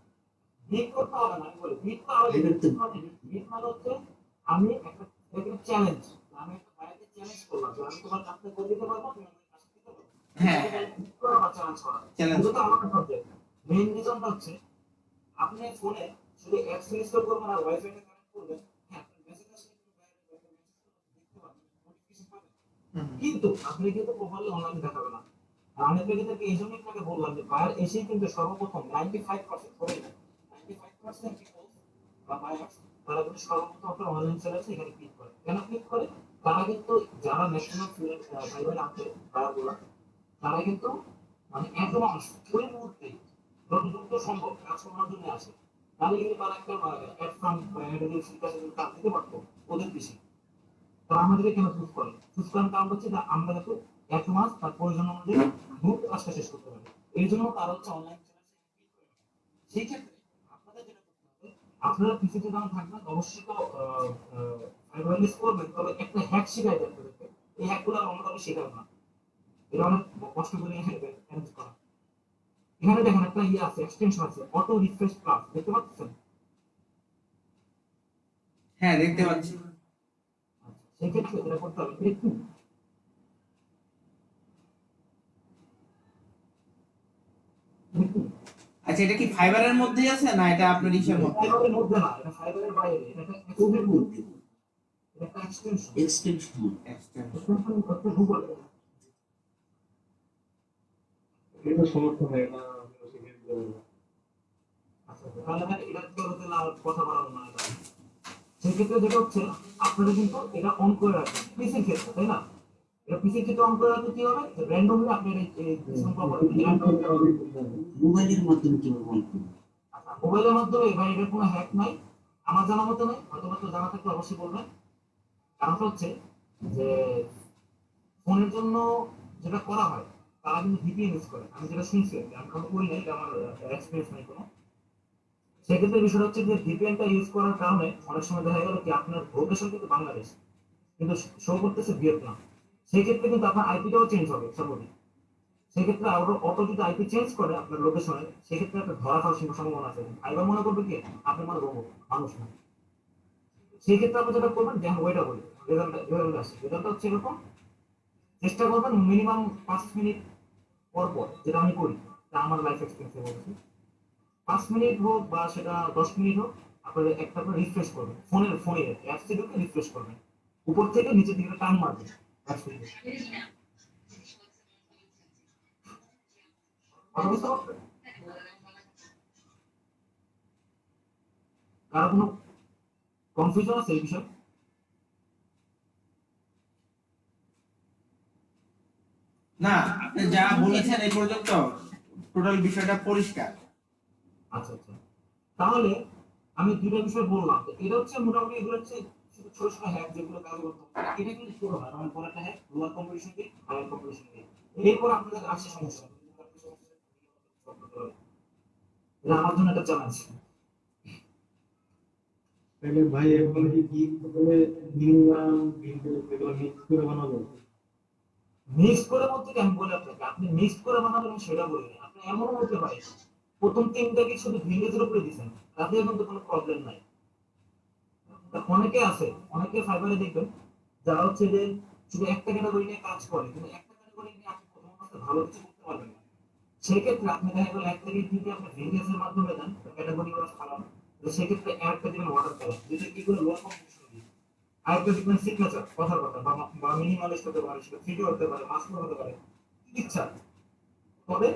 হিট করতে হবে না, আমি বলি হিট তো হবে। হিট মানে হচ্ছে আমি একটা চ্যালেঞ্জ, আমি একটা বাইরে চ্যালেঞ্জ করলাম যে আমি তোমার কাজটা করে দিতে পারবো, তুমি আমার কাজ দিতে পারবে। হ্যাঁ হিট করা বা চ্যালেঞ্জ করা, চ্যালেঞ্জ। এটা তো আমার সাবজেক্ট। মেইন রিজনটা হচ্ছে আপনি ফোনে শুধু অ্যাপস ইনস্টল করবেন আর ওয়াইফাইটা কানেক্ট করবেন, হ্যাঁ মেসেজ আসলে কিন্তু বাইরে ওয়াইফাই মেসেজ দেখতে পাবেন, নোটিফিকেশন পাবেন, কিন্তু আপনি কিন্তু প্রপারলি অনলাইনে দেখাবে না। আর আমি আপনাকে এই জন্যই আপনাকে বললাম যে বাইরে এসেই কিন্তু সর্বপ্রথম 95% ধরে নেন 95% পিপল বা বায়ার্স তারা কিন্তু সর্বপ্রথম আপনার অনলাইন সেলার্স এখানে ক্লিক করে। কেন ক্লিক করে? তারা কিন্তু যারা ন্যাশনাল ফাইবার আছে বায়ারগুলা, তারা কিন্তু মানে অ্যাডভান্স ওই মুহূর্তে যত দ্রুত সম্ভব কাজ করার জন্য আসে। তাহলে কিন্তু তারা একটা অ্যাড ফান্ড বা অ্যাড এজেন্সির কাছে কাজ দিতে পারতো ওদের বেশি। তো আমাদেরকে কেন চুজ করে? চুজ করার কারণ হচ্ছে যে আমরা যাতে এক মাস তার প্রয়োজন অনুযায়ী দ্রুত কাজটা শেষ করতে পারে। এই জন্য তারা হচ্ছে অনলাইন সেই ক্ষেত্রে আপনাদের যেটা করতে হবে, আপনারা পিসিতে যখন থাকবেন অবশ্যই তো ফাইবারলেস করবেন, তবে একটা হ্যাক শিখাই দেন আপনাদেরকে। এই হ্যাকগুলো অন্যভাবে শেখাবেন না, এটা অনেক কষ্ট করে ম্যানেজ করা। এখানে দেখেন একটা ইয়ে আছে, এক্সটেনশন আছে, অটো রিফ্রেশ প্লাস, দেখতে পাচ্ছেন? হ্যাঁ, দেখতে পাচ্ছি। সেই ক্ষেত্রে এটা করতে হবে একটু আচ্ছা, এটা কি ফাইবারের মধ্যেই আছে না এটা আপনার ইসের মধ্যে? ফাইবারের মধ্যে না, এটা ফাইবারের বাইরে, এটা একটা কোনের মধ্যে এক্সটেনশন। এক্সটেনশন। এক্সটেনশন করতে গুগল এটা সমর্থন হয় না সেক্ষেত্রে। আচ্ছা, তাহলে ভাই এটা করতে না কথা বলা না, সেক্ষেত্রে যেটা হচ্ছে আপনারা কিন্তু এটা অন করে রাখবেন পিসির ক্ষেত্রে, তাই না? এটা পিসির ক্ষেত্রে অন করে রাখলে কি হবে, র্যান্ডমলি আপনার এই মোবাইলের মাধ্যমে কিভাবে অন করব? আচ্ছা, মোবাইলের মাধ্যমে ভাই এটার কোনো হ্যাক নাই, আমার জানা মতো নাই, হয়তো বা জানা থাকলে অবশ্যই বলবেন। কারণটা হচ্ছে যে ফোনের জন্য যেটা করা হয় তারা কিন্তু ভিপিএন ইউজ করে, আমি যেটা শুনছি আর কি, আমি কখনো করি নাই, এটা আমার এক্সপিরিয়েন্স নাই কোনো। সেক্ষেত্রে বিষয়টা হচ্ছে যে ভিপিএনটা ইউজ করার কারণে অনেক সময় দেখা গেল কি আপনার লোকেশন কিন্তু বাংলাদেশ কিন্তু শো করতেছে ভিয়েতনাম, সেই ক্ষেত্রে কিন্তু আপনার আইপিটাও চেঞ্জ হবে সাপোজ। সেক্ষেত্রে অটো যদি আইপি চেঞ্জ করে আপনার লোকেশনে, সেক্ষেত্রে একটা ধরা খাওয়ার সম্ভাবনা আছে। ফাইবার মনে করবে কি আপনি মানে রোবট, মানুষ না। সেই ক্ষেত্রে আপনি যেটা করবেন, দেখেন ওইটা বলি রেজাল্ট আসে, রেজাল্টটা হচ্ছে এরকম। চেষ্টা করবেন মিনিমাম 5 মিনিট পর পর, যেটা আমি করি, তা আমার লাইফ এক্সপিরিয়েন্সে বলছি, 5 মিনিট হোক বা সেটা 10 মিনিট হোক, আপনার একটা করে রিফ্রেশ করবেন, ফোনের অ্যাপসে ঢুকে রিফ্রেশ করবেন, উপর থেকে নিচের দিকে টান মারবেন। কথা বুঝতে পারছেন? কারো কোনো কনফিউশন আছে এই বিষয়ে? না, আপনি যা বলেছেন এই পর্যন্ত টোটাল বিষয়টা পরিষ্কার। আচ্ছা আচ্ছা, তাহলে আমি দুটো বিষয় বললাম, তো এটা হচ্ছে মোটামুটি, এগুলো হচ্ছে ছোট ছোট হ্যাক যেগুলো কাজ করতে হবে। এটা কিন্তু ছোট হয়, আমার পরে একটা হ্যাক লোয়ার কম্পিটিশন দিয়ে হায়ার কম্পিটিশন দিয়ে, এরপর আপনাদের আসছে সমস্যা, এটা আমার জন্য একটা চ্যালেঞ্জ। তাহলে ভাই এখন কি বলে মিনিমাম এগুলো মিক্স করে বানাবো? মিক্স করে বলতে কি আমি বলি আপনাকে, আপনি মিক্স করে বানাবেন আমি সেটা বলি না। আপনি এমনও বলতে পারেন প্রথম তিনটাকে শুধু ভিলেজের উপরে দিচ্ছেন, তাতেও কিন্তু কোনো প্রবলেম নাই। তা অনেকে আছে, অনেকে ফাইবারে দেখবেন যারা হচ্ছে যে শুধু একটা ক্যাটাগরি নিয়ে কাজ করে, কিন্তু একটা ক্যাটাগরি নিয়ে আপনি প্রথম অবস্থায় ভালো কিছু করতে পারবেন না। সেক্ষেত্রে আপনি দেখা গেল এক থেকে যদি আপনি ভিলেজের মাধ্যমে দেন ক্যাটাগরি ওয়াইজ খারাপ, তো সেক্ষেত্রে একটা দিবেন ওয়াটার কালার, যেটা কি করে লোয়ার কম্পিটিশন দিয়ে। আরেকটা দেখবেন সিগনেচার, কথার কথা, বা মিনিমালিস্ট হতে পারে, সেটা ভিডিও হতে পারে, মাস্টার হতে পারে, ইচ্ছা। তবে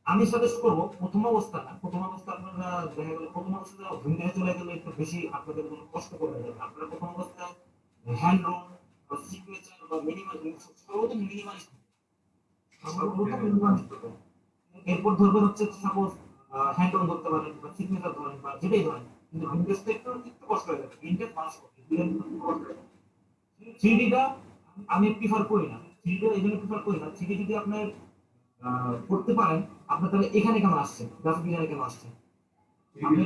আমি সাজেস্ট করবো প্রথম অবস্থা না, প্রথম অবস্থা আপনারা দেখা গেল প্রথম অবস্থায় ভূমিকা চলে গেলে একটু বেশি আপনাদের কোনো কষ্ট করবে যাবে। আপনারা প্রথম অবস্থায় হ্যান্ড রোল বা সিগনেচার বা মিনিমাল, সর্বপ্রথম মিনিমালিস্ট, সর্বপ্রথম মিনিমালিস্ট হবে। এরপর ধরবেন হচ্ছে সাপোজ হ্যান্ড রোল ধরতে পারেন বা সিগনেচার ধরেন বা যেটাই ধরেন, কিন্তু ভিনটেজটা একটু একটু কষ্ট হয়ে যাবে, ভিনটেজ মানুষ করতে 3D টা আমি প্রিফার করি না, 3D এই জন্য প্রিফার করি না, 3D যদি আপনার করতে পারেন আপনার, তাহলে এখানে কেন আসছে, গ্রাফিক ডিজাইনে কেন আসছে? আপনি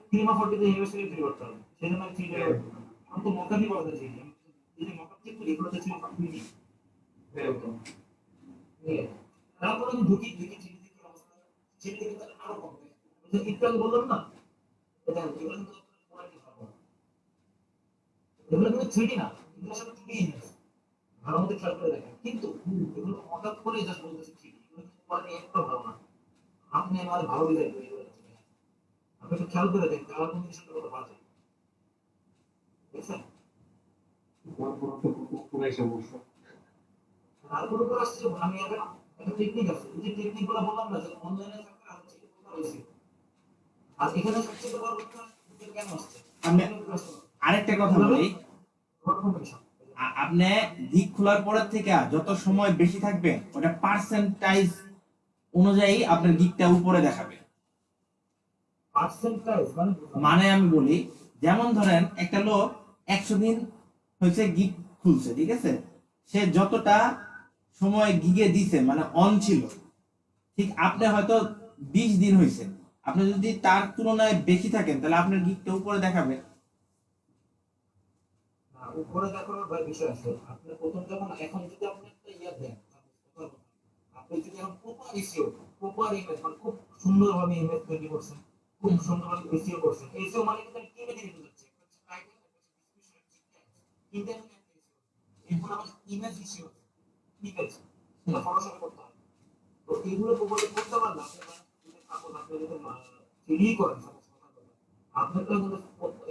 সিনেমা ফটোতে ইউনিভার্সিটি তৈরি করতে হবে, সেই জন্য আমি 3D আমি তো মকাবি বলা যায় 3D, যদি মকাব চেক করি এগুলো তো ছিল 3D। তারপরে আমি ঢুকি দেখি 3D কি অবস্থা, 3D কিন্তু আরো কম, একটু আগে বললাম না, এটা এগুলো কিন্তু কোয়ালিটি ভালো, এগুলো কিন্তু 3D না, এগুলো সব 2D ইমেজ, ভালো মতো খেয়াল করে দেখেন। কিন্তু এগুলো মকআপ করে জাস্ট বলতেছি ঠিক, এগুলো কিন্তু কোয়ালিটি একটু ভালো না। আপনি আমার ভালো ডিজাইন তৈরি করে দিচ্ছেন, আপনি একটু খেয়াল করে দেখেন কালার কম্বিনেশনটা কত বাজে, বুঝছেন? তারপর উপর আসছে যে আমি একটা টেকনিক আছে, এই যে টেকনিক গুলো বললাম না যে অনলাইনে থাকতে আর হচ্ছে হয়েছে, আর এখানে সবচেয়ে বড় কথা কেন আসছে, আমি আরেকটা কথা বলি, কম্পিটিশন। আপনি দিক খোলার পরের থেকে যত সময় বেশি থাকবে ওটা পার্সেন্টাইজ অনুযায়ী আপনার গিকটা উপরে দেখাবে। পার্সেন্টাইজ মানে আমি বলি, যেমন ধরেন একটা লোক 100 দিন হয়েছে গিক খুলছে, ঠিক আছে, সে যতটা সময় গিগে দিছে মানে অন ছিল, ঠিক আপনি হয়তো 20 দিন হয়েছে, আপনি যদি তার তুলনায় বেশি থাকেন তাহলে আপনার গিগটা উপরে দেখাবে। উপরে দেখানোর বিষয় আছে। আপনি প্রথম যখন এখন যদি আপনি একটা ইয়া দেন, আপনি যদি এখন প্রপার ইমেজ মানে খুব সুন্দরভাবে ইমেজ তৈরি করছেন, খুব সুন্দরভাবে এসইও করছেন। এসইও মানে কিন্তু কি মেনে নিতে হচ্ছে, টাইটেল ইন্টারনেট এরপর আবার ইমেজ এসইও, ঠিক আছে, এটা ফটোশপে করতে হবে। তো এইগুলো প্রপারলি করতে পারলে আপনি যদি সাপোজ আপনি যদি থ্রি করেন, সাপোজ কথা বলেন, আপনার তো কিন্তু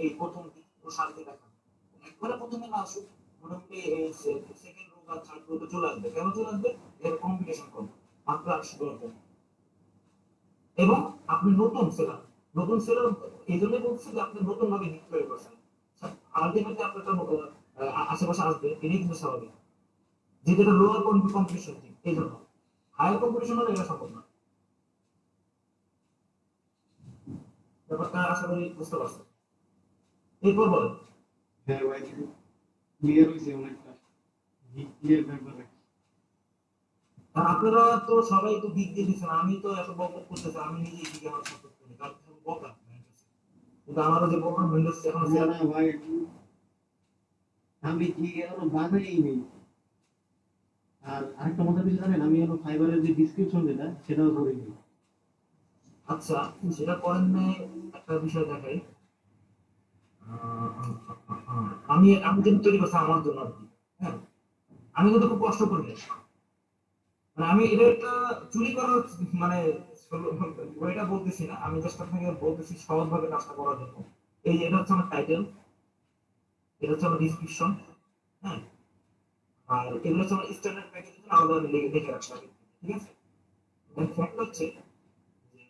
এই প্রথম ও শান্তি দেখান একবারে প্রথমে না আসুক, মোটামুটি এই সেকেন্ড রো বা থার্ড রোতে চলে আসবে। কেন চলে আসবে? এর কম্পিটিশন কম, মাত্র 800 টাকা। এবং আপনি নতুন সেলার এই জন্য বলছি যে আপনি নতুন ভাবে হিট তৈরি করছেন, আলটিমেটলি আপনার আশেপাশে আসবে, এটাই কিন্তু স্বাভাবিক, যেটা লোয়ার কম্পিটিশন ঠিক এই জন্য। হায়ার কম্পিটিশন হলে এটা সম্ভব না। ব্যাপারটা আশা করি বুঝতে পারছেন। এরপর বলেন। হ্যাঁ ভাই, ক্লিয়ার হয়েছে অনেকটা, ক্লিয়ার ব্যাপারে। আর আপনারা তো সবাই তো দিক দিয়ে দিচ্ছেন, আমি তো এত বকবক করতেছি, আমি নিজেই দিকে আমার সাপোর্ট করি, কারণ সব বকা। কিন্তু আমারও যে বকা উইন্ডোজ এখন না না ভাই, আমি কি এখনো বানাই নেই। আর আরেকটা মজার বিষয় জানেন, আমি এখনো ফাইবারের যে ডিসক্রিপশন যেটা সেটাও করিনি। আচ্ছা, সেটা করেন নাই। একটা বিষয় দেখাই, আমি আমি যেটা তৈরি করছি আমার জন্য আর কি। হ্যাঁ, আমি কিন্তু খুব কষ্ট করি নাই। মানে আমি এটা একটা চুরি করার মানে ওইটা বলতেছি না, আমি জাস্ট আপনাকে বলতেছি সহজ ভাবে কাজটা করার জন্য। এই যে এটা হচ্ছে আমার টাইটেল, এটা হচ্ছে আমার ডিসক্রিপশন, হ্যাঁ, আর এগুলো হচ্ছে আমার স্ট্যান্ডার্ড প্যাকেজের জন্য আলাদা লিখে রাখতে হবে, ঠিক আছে। ফ্যাক্ট হচ্ছে যে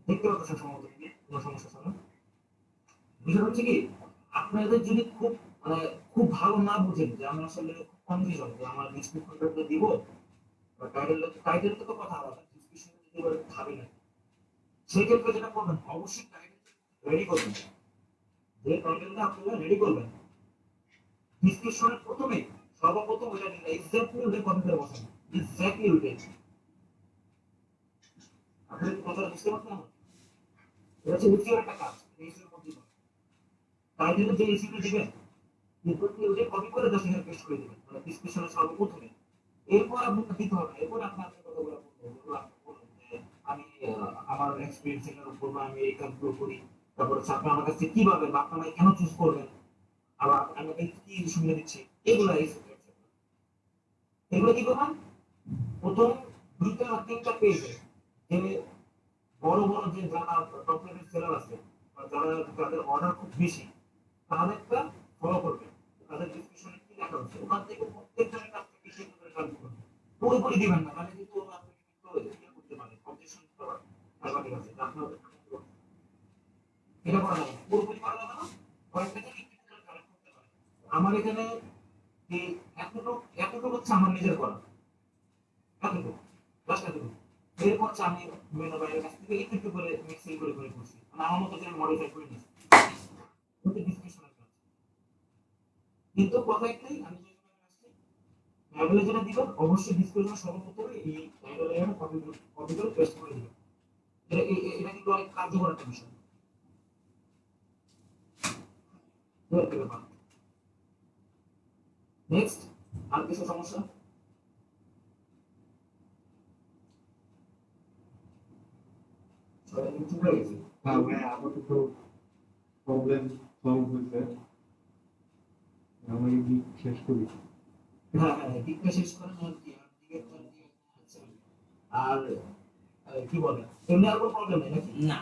দেখতে পাচ্ছেন সম্ভবত, কোনো সমস্যা হবে না। বিষয় হচ্ছে কি, আপনাদের যদি খুব মানে খুব ভালো না বুঝেন যে আমি আসলে খুব কনফিউশন যে আমার ডিসক্রিপশনটা দিব টাইটেল তো কথা আলাদা, ডিসক্রিপশন যদি এবার ভাবি না, সেই ক্ষেত্রে যেটা করবেন অবশ্যই টাইটেল রেডি করবেন। যে টাইটেলটা আপনারা রেডি করবেন ডিসক্রিপশনের প্রথমে সর্বপ্রথম ওইটা দিন, এক্স্যাক্টলি ওটা কপি করে বসান, এক্স্যাক্টলি ওইটাই। আপনাদের কথা বুঝতে পারছেন? এটা হচ্ছে এসইও একটা কাজ, এসইও মধ্যে টাইটেলে যে এসইও দিবেন এরপর কি ওটা কপি করে 10,000 পেস্ট করে দিবেন, মানে ডিসক্রিপশনের সর্বপ্রথমে। এরপর আপনাকে দিতে হবে, এরপর আপনার কথাগুলো বলবেন যে আমি আমার এক্সপেরিয়েন্স এর উপর বা আমি এই কাজগুলো করি, তারপর হচ্ছে আপনি আমার কাছে কিভাবে বা আপনারা কেন চুজ করবেন, আবার আমাকে কি সুবিধা দিচ্ছে, এগুলো এগুলো কি করবেন প্রথম 2-3টা পেজে, যে বড় বড় যে যারা টপ লেভেল সেলার আছে বা যারা যাদের অর্ডার খুব বেশি, তাদেরটা ফলো করবে, তাদের ডিসক্রিপশনে কি লেখা হচ্ছে ওখান থেকে প্রত্যেকজনের কাছ থেকে বেশি করে কাজ করবে। পুরোপুরি দিবেন না, তাহলে কিন্তু আপনি কিন্তু ইয়ে করতে পারেন, অবজেকশন করতে পারেন সাংবাদিক আছে, আপনার এটা করা যাবে না, পুরোপুরি করা যাবে না, কয়েকটা থেকে একটু করে কালেক্ট করতে পারেন। আমার এখানে এই এতটুকু হচ্ছে আমার নিজের করা, এতটুকু জাস্ট এতটুকু। এরপর হচ্ছে আমি বিভিন্ন বাইরের কাছ থেকে একটু একটু করে মিক্সিং করে করে করছি, মানে আমার মতো করে মডিফাই করে নিয়েছি, ওটা ডিসক্রিপশনের কাজ। কিন্তু কথা একটাই, আমি যে টাইটেলে যেটা দিবেন অবশ্যই ডিসক্রিপশন সর্বপ্রথমে এই টাইটেলে কপি করে পেস্ট করে দিবেন। এটা কিন্তু অনেক কার্যকর একটা বিষয়। নেক্সট, আর কিছু সমস্যা? সবাই চুপ হয়ে গেছে। হ্যাঁ ভাই, আপাতত প্রবলেম সলভ হয়েছে, আমি শেষ করি। হ্যাঁ হ্যাঁ, দিকটা শেষ করেন আর কি, আর দিকের তো আর কি আছে। আর কি বলে, এমনি আর কোনো প্রবলেম নেই নাকি? না,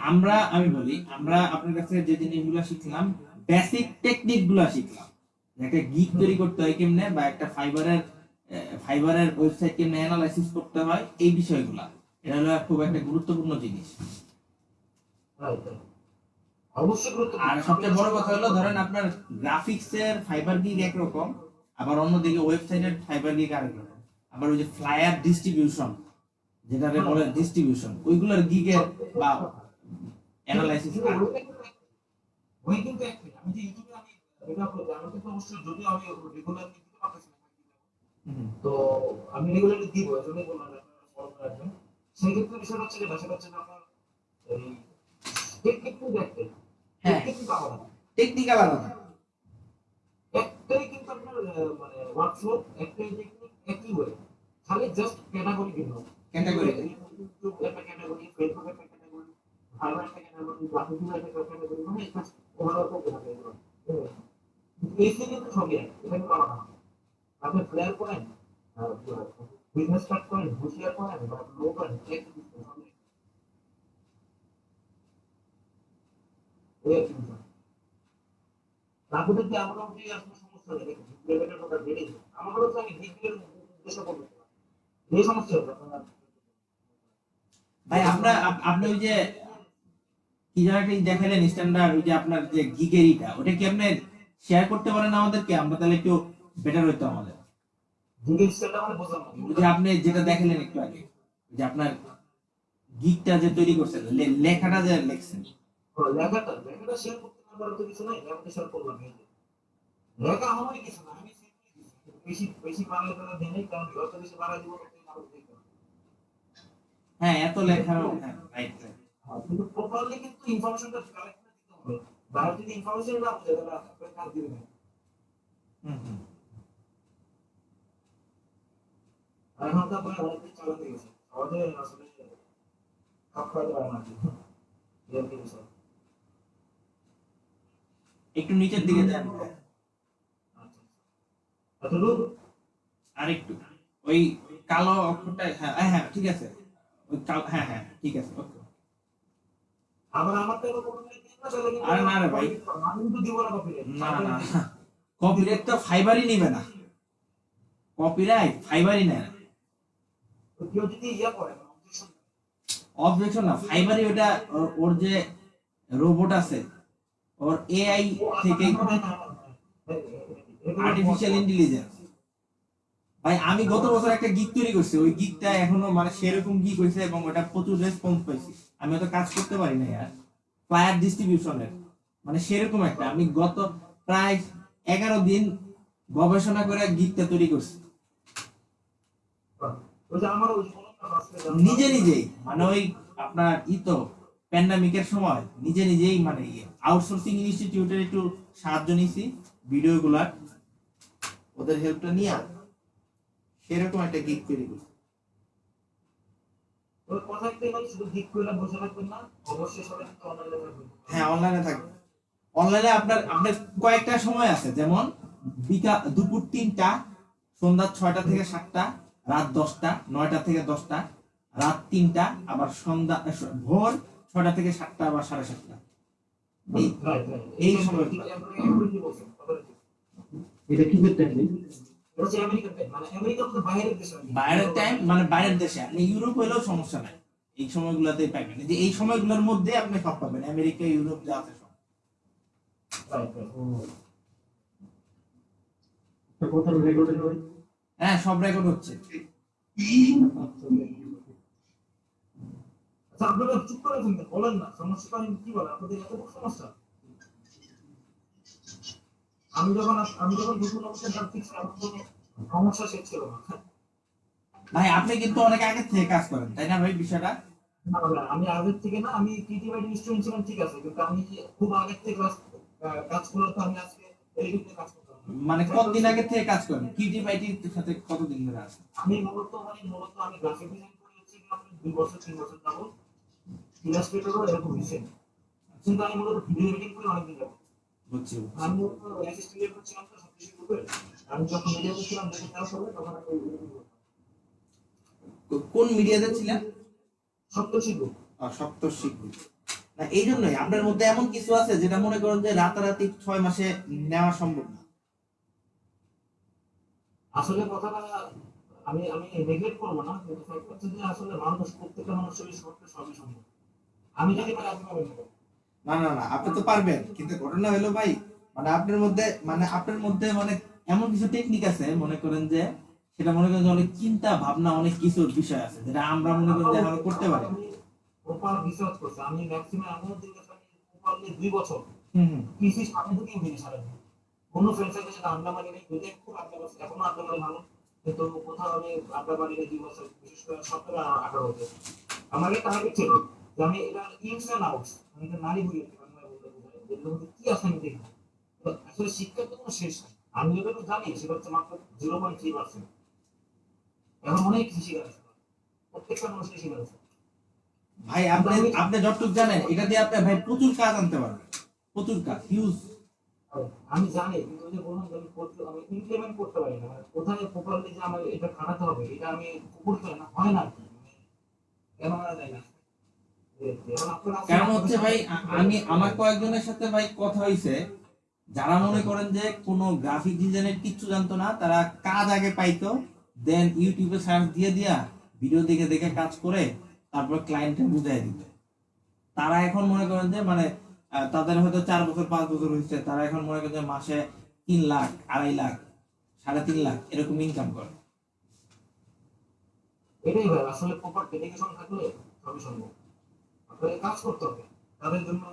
আমি বলি, আমরা আপনার কাছে যে জিনিসগুলো শিখলাম, বেসিক টেকনিক গুলা শিখলাম, যে একটা গিগ তৈরি করতে হয় কেমনে, বা একটা ফাইবারের ওয়েবসাইট কেমনে অ্যানালাইসিস করতে হয়, এই বিষয়গুলা এটা হলো খুব একটা গুরুত্বপূর্ণ জিনিস। রাইট, অবশ্যই গুরুত্বপূর্ণ। আর সবচেয়ে বড় কথা হলো, ধরেন আপনার গ্রাফিক্স এর ফাইবার গিগ একরকম, আবার অন্যদিকে ওয়েবসাইটের ফাইবার গিগ আরেক রকম, আবার ওই যে ফ্লায়ার ডিস্ট্রিবিউশন, যেটা বলে ডিস্ট্রিবিউশন, ওইগুলোর গিগের বা অ্যানালাইসিস ওই কিন্তু একই। আমি যে ইউটিউবে আমি এটা আপলোড আমি কিন্তু অবশ্যই, যদিও আমি রেগুলারলি দিতে পারতেছি না, হুম। তো আমি রেগুলারলি দিব, এজন্যই বললাম যে আপনারা ফলো করে রাখবেন। সেই ক্ষেত্রে বিষয়টা হচ্ছে যেটা, সেটা হচ্ছে যে আপনার এই টেকনিক কিন্তু একটাই, হ্যাঁ, টেকনিক কিন্তু আলাদা। টেকনিক্যাল আলাদা। একটাই কিন্তু আপনার মানে ওয়ার্কফ্লো, একটাই টেকনিক, একই ওয়ে, খালি জাস্ট ক্যাটাগরি ভিন্ন। ক্যাটাগরি। ইউটিউব একটা ক্যাটাগরি, ফেসবুক একটা ক্যাটাগরি, ফাইবার একটা ক্যাটাগরি, বাকি একটা ক্যাটাগরি, মানে একটা ওভারঅল করতে থাকে এগুলো। এসি কিন্তু সবই এক, এটা কিন্তু আলাদা না। আপনি প্লেয়ার করেন, বিজনেস স্টার্ট করেন, হুঁশিয়ার করেন বা লো করেন, একই কিছু, সবই এক। এই আর কি বিষয়। তারপরে যে আমরা যে আসলে সমস্যা নেই, দেখুন লেভেলের কথা বেড়ে যায়, আমার হচ্ছে আমি ডিগ্রির উদ্দেশ্য করবো এই সমস্যা হবে আপনার। ভাই আপনি ওই যে কি যেন একটা দেখালেন স্ট্যান্ডার্ড, ওই যে আপনার যে গিগেরিটা, ওটা কি আপনি শেয়ার করতে পারেন আমাদেরকে? আমরা তাহলে একটু বেটার হইতো আমাদের। ডিগ্রির স্টাইলটা মানে বুঝলাম না ওই যে আপনি যেটা দেখালেন একটু আগে, যে আপনার গিগটা যে তৈরি করছেন, লেখাটা যে লিখছেন। লেখাটা লেখাটা শেয়ার করতে না পারলে তো কিছু নাই, লেখাটা শেয়ার করলাম এই যে। লেখা আমারই কিছু না, আমি simply দিছি। বেশি বেশি বাড়ালে তারা দেয় নাই, কারণ যত বেশি বাড়াই দিব তত মানুষ দেখবে না। হ্যাঁ, এত লেখা, হ্যাঁ রাইট রাইট। কিন্তু প্রপারলি কিন্তু ইনফরমেশনটা কালেক্ট করে দিতে হবে। বাইরে যদি ইনফরমেশন না বুঝে তাহলে আপনার কাজ দিবে না। হুম হুম। আর এখন তো আপনার অনেক চালাতে গেছে, সহজে আসলে খাপ খাওয়াতে পারে না আর কি। এই আর কি বিষয়। একটু নিচের দিকে যান। আচ্ছা, এতটুকু। আর একটু ওই কালো অক্ষরটা, হ্যাঁ হ্যাঁ হ্যাঁ, ঠিক আছে। ওই কালো, হ্যাঁ হ্যাঁ ঠিক আছে, ওকে। আবার আমার তো এরকম কোনো দিন না চলে, কিন্তু আরে না রে ভাই, আমি কিন্তু দিব না কপিরাইট। না না, কপিরাইট তো ফাইবারই নিবে না, কপিরাইট ফাইবারই নেয় না। তো কেউ যদি ইয়া করে objection, অবজেকশন না, ফাইবারই ওটা। ওর যে রোবট আছে, ওর এআই ও থেকে, আর্টিফিশিয়াল ইন্টেলিজেন্স। ভাই আমি গত বছর একটা গিগ তৈরি করছি, ওই গিগটা এখনো মানে সেরকম গিগ হয়েছে এবং ওটা প্রচুর রেসপন্স পাইছি। আমি তো কাজ করতে পারি না আর ফ্লায়ার ডিস্ট্রিবিউশনের, মানে সেরকম একটা আমি গত প্রায় 11 দিন গবেষণা করে গিগটা তৈরি করছি ওই যে আমার ওই ফোনটা আসলে নিজে নিজেই। মানে ওই আপনার তো প্যান্ডামিকের সময় নিজে নিজেই, মানে আউটসোর্সিং ইনস্টিটিউটের একটু সাহায্য নিয়েছি ভিডিও গুলার, ওদের হেল্পটা নিয়ে সেরকম একটা গিগ তৈরি করছি। ওই কথা একটাই ভাই, শুধু ঠিক করে বসে থাকবেন না, অবশ্যই সবাই কিন্তু অনলাইনে থাকবেন। হ্যাঁ, অনলাইনে থাকবে। অনলাইনে আপনার আপনার কয়েকটা সময় আছে, যেমন দুপুর 3টা, সন্ধ্যা 6টা থেকে 7টা, রাত 10টা, 9টা থেকে 10টা, রাত 3টা, আবার সন্ধ্যা ভোর 6টা থেকে 7টা, আবার 7:30টা। এই রাইট রাইট, এই এই সময় সময়গুলো। ঠিক আপনি এক্ষুনি বলছেন কথাটা ঠিক। এটা কি করতে হবে? এটা হচ্ছে আমেরিকান টাইম, মানে আমেরিকা তো বাইরের দেশ আর কি। বাইরের টাইম মানে বাইরের দেশে, আপনি ইউরোপ হইলেও সমস্যা নাই, এই সময়গুলোতেই পাবেন। যে এই সময়গুলোর মধ্যে আপনি সব পাবেন, আমেরিকা ইউরোপ যা আছে সব। Right right. একটা কথা রেকর্ড হবে। হ্যাঁ, সব রেকর্ড হচ্ছে। আচ্ছা, আপনারা চুপ করে আছেন কেন? বলেন না, সমস্যাটা আমি কি বলেন, আপনাদের এত বড় সমস্যা। আমি যখন নতুন অবস্থায় ডাক দিচ্ছি, আমার কোনো সমস্যা শেষ ছিল না। ভাই আপনি কিন্তু অনেক আগে থেকে কাজ করেন, তাই না ভাই বিষয়টা? না, না, আমি আগের থেকে না, আমি টিটিআইটি স্টুডেন্ট ছিলাম ঠিক আছে, কিন্তু আমি খুব আগের থেকে কাজ করলে তো আমি আজকে এই দিকে কাজ করতাম না। মানে কতদিন আগে থেকে কাজ করেন কিউটি বাইটির সাথে, কতদিন ধরে আছেন? আমি মূলত আমি গ্রাফিক ডিজাইন করে হচ্ছে কি আমি 2 বছর 3 বছর যাবো, ইলাস্ট্রেটরও এরকম রিসেন্ট, কিন্তু আমি মূলত ভিডিও এডিটিং করে অনেকদিন যাবো। বুঝছি। আমি মূলত অ্যাসিস্ট্যান্ট করছিলাম তো সবকিছু গ্রুপে। আমি যখন মিডিয়া করছিলাম 2013 সালে, তখন আমি editing করতাম। কোন মিডিয়াতে ছিলেন? সপ্তর্ষি গ্রুপ। সপ্তর্ষি Group। না, এই জন্যই আপনার মধ্যে এমন কিছু আছে যেটা মনে করেন যে রাতারাতি 6 মাসে নেওয়া সম্ভব না। আসলে কথাটা আমি আমি নেগলেক্ট করবো না, কিন্তু fact হচ্ছে যে আসলে মানুষ, প্রত্যেকটা মানুষের করতে সবই সম্ভব। আমি যদি পারি আপনি পারবেন না। না না না, আপনি তো পারবেন, কিন্তু ঘটনা হলো ভাই, আপনার মধ্যে মানে এমন কিছু টেকনিক আছে, মনে করেন যে সেটা মনে করেন যে অনেক চিন্তা ভাবনা, অনেক কিছুর বিষয় আছে যেটা আমরা মনে করেন যে এখনো করতে পারি না। আমি প্রপার রিসার্চ করছি, আমি ম্যাক্সিমাম এমন দিন গেছে আমি প্রপারলি 2 বছর হুম হুম। পিসি সামনে থেকে ইউজ সারা কোনো ফ্রেন্ডসের কাছে আড্ডা মারি নাই, যদি খুব আড্ডা করছি, এখনো আড্ডা মারি ভালো। কিন্তু কোথাও আমি আড্ডা বাড়িতে 2 বছর, বিশেষ করে 17-18 আমার একটা টার্গেট ছিল যে আমি এটা ইনস এন্ড আউটস, আমি এটা নারী বুঝি বাংলা বলতে বোঝায় যেগুলোর মধ্যে কি আছে আমি দেখবো। তো আসলে শিক্ষার তো কোনো শেষ নাই। আমি যতটুকু জানি সেটা হচ্ছে মাত্র 0.3%। এখন অনেক কিছু শেখার আছে, প্রত্যেকটা মানুষের শেখার আছে। ভাই আপনি আপনি যতটুকু জানেন এটা দিয়ে আপনি ভাই প্রচুর কাজ আনতে পারবেন, প্রচুর কাজ হিউজ। আমি জানি, কিন্তু ওই যে বললাম যে আমি ইমপ্লিমেন্ট করতে পারি না, মানে কোথায় প্রপারলি যে আমার এটা খাটাতে হবে এটা আমি করতে পারি না, হয় না আর কি। মানে কেন করা যায় না? এখন আপনারা কারণ হচ্ছে ভাই আমি আমার কয়েকজনের সাথে ভাই কথা হইছে, যারা মনে করেন যে কোনো গ্রাফিক ডিজাইনের কিচ্ছু জানতো না, তারা কাজ আগে পাইতো, দেন ইউটিউবে সার্চ দিয়ে দিয়া ভিডিও দেখে দেখে কাজ করে তারপর ক্লায়েন্টকে বুঝাই দিত। তারা এখন মনে করেন যে মানে তাদের হয়তো 4 বছর 5 বছর হয়েছে, তারা এখন মনে করেন যে মাসে 3 লাখ 2.5 লাখ 3.5 লাখ এরকম ইনকাম করে। এটাই ভাই, আসলে প্রপার ডেডিকেশন থাকলে সবই সম্ভব। আপনাকে কাজ করতে হবে, তাদের জন্য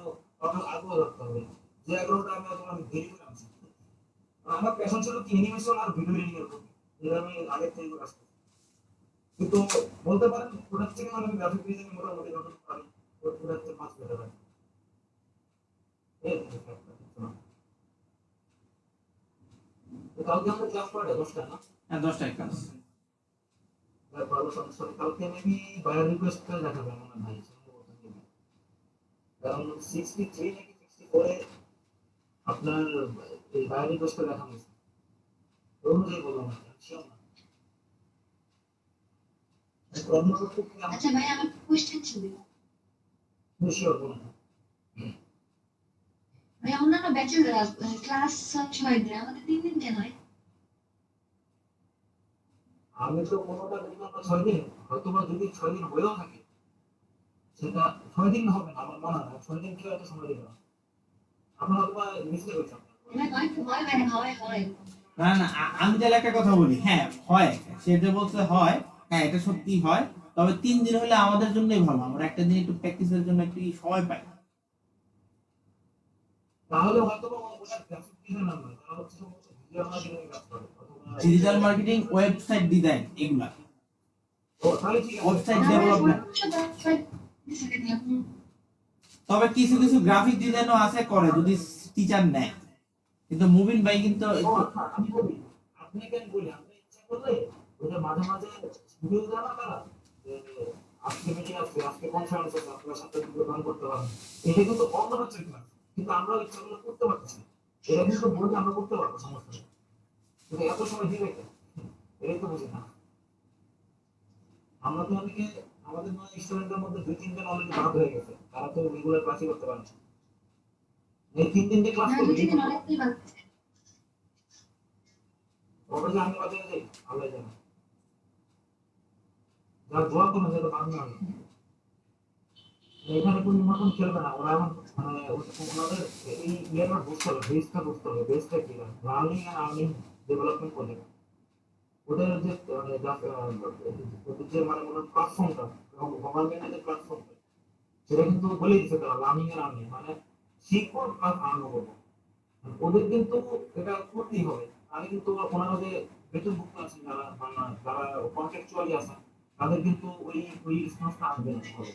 আপনার আগ্রহ রাখতে হবে। যে আগ্রহটা আমি দেরি করে আনছি। আমার প্যাশন ছিল কি অ্যানিমেশন আর ভিডিও এডিটিং এর প্রতি, যেটা আমি আগের থেকে করে আসছি। কিন্তু বলতে পারেন ওটার থেকে আমি গ্রাফিক ডিজাইন মোটামুটি যতটুকু পারি ওটার থেকে 5 পেতে পারি। এই হচ্ছে ব্যাপার, কিছু না। তো কালকে আমরা ক্লাস করে 10টা না? হ্যাঁ 10টায় কাজ। ভালো সমস্যা নেই। কালকে মেবি বায়ার রিকোয়েস্ট করে দেখাবে আমার ভাই, সম্ভবত maybe। কারণ 63 নাকি 64 এ আপনার এই বায়ার রিকোয়েস্ট করে দেখানো হয়েছে। ওই অনুযায়ী বললাম না, শিওর না। প্রবলেম হচ্ছে কি আমি আচ্ছা ভাই, আমার কোশ্চেন ছিল, শিওর বলুন। ভাই অন্যান্য ব্যাচের ক্লাস 6 দিন, আমাদের 3 দিন কেন হয়? আমি তো কোনোটা দেখলাম না 6 দিন, হয়তো বা যদি 6 দিন হয়েও থাকে সেটা 6 দিন হবে না আমার মনে হয়। 6 দিন কেউ এত সময় দিবে না। আপনার হয়তো বা মিস্টেক হয়েছে আপনার। ভাই হয় ভাই, হয় হয়। না না আমি তাহলে একটা কথা বলি, হ্যাঁ হয়, সে যে বলছে হয়, হ্যাঁ এটা সত্যি হয়। তবে 3 দিন হলে আমাদের জন্যই ভালো, আমরা একটা দিন একটু প্র্যাকটিসের জন্য একটু সময় পাই। তাহলে হয়তো বা ওটা গ্রাফিক ডিজাইনার নয়, তারা হচ্ছে সম্ভবত ভিডিও মার্কেটিং কাজ করে অথবা ডিজিটাল মার্কেটিং, ওয়েবসাইট ডিজাইন, এগুলা ও তাহলে ঠিক আছে। ওয়েবসাইট না ভাই, ডেভেলপমেন্ট। হুম। তবে কিছু কিছু গ্রাফিক ডিজাইনও আছে করে যদি টিচার নেয়, কিন্তু মুবিন ভাই কিন্তু ও আচ্ছা, আমি বলি আপনাকে, আমি বলি আপনি ইচ্ছা করলে ওই যে মাঝে মাঝে ভিডিও জানা তারা যে আজকে মিটিং আছে, আজকে কনফারেন্স আছে, আপনার সাথে ভিডিও গান করতে হবে, এটা কিন্তু অন্য হচ্ছে ক্লাস, কিন্তু আমরা ইচ্ছা করলে করতে পারতেছি না। এটা কিন্তু বলতে আমরা করতে পারবো, সমস্যা নেই। কিন্তু এত সময় দিবে কে? এটাই তো বুঝি না। আমরা তো অনেকে, আমাদের নয় স্টুডেন্টদের মধ্যে 2-3 জন অলরেডি বাদ হয়ে গেছে, তারা তো রেগুলার ক্লাসই করতে পারে না। এই 3 দিন ক্লাস না, করবে, 2 দিন অনেকটাই বাড়ছে। কবে যে আমি বাজারে যাই আল্লাহ জানে। যার দোয়া করুন যেন বাংলা হয়। এখানে কোনো মতন খেলবে না ওরা, এখন মানে ওনাদের এই ইয়েটা বুঝতে হবে, বেসটা বুঝতে হবে। বেসটা কি learning and earning development project. ওদের যে ওদের যে মানে ওদের প্ল্যাটফর্মটা, গভর্নমেন্টের যে প্ল্যাটফর্মটা, সেটা কিন্তু বলে দিচ্ছে তারা লার্নিং এন্ড আর্নিং, মানে শিখবো প্লাস আর্ন করবো। ওদের কিন্তু এটা করতেই হবে। আমি কিন্তু ওনারা যে বেতনভুক্ত আছেন যারা, মানে যারা কন্ট্রাকচুয়ালি আছেন, তাদের কিন্তু ওই রেসপন্সটা আসবে না হবে।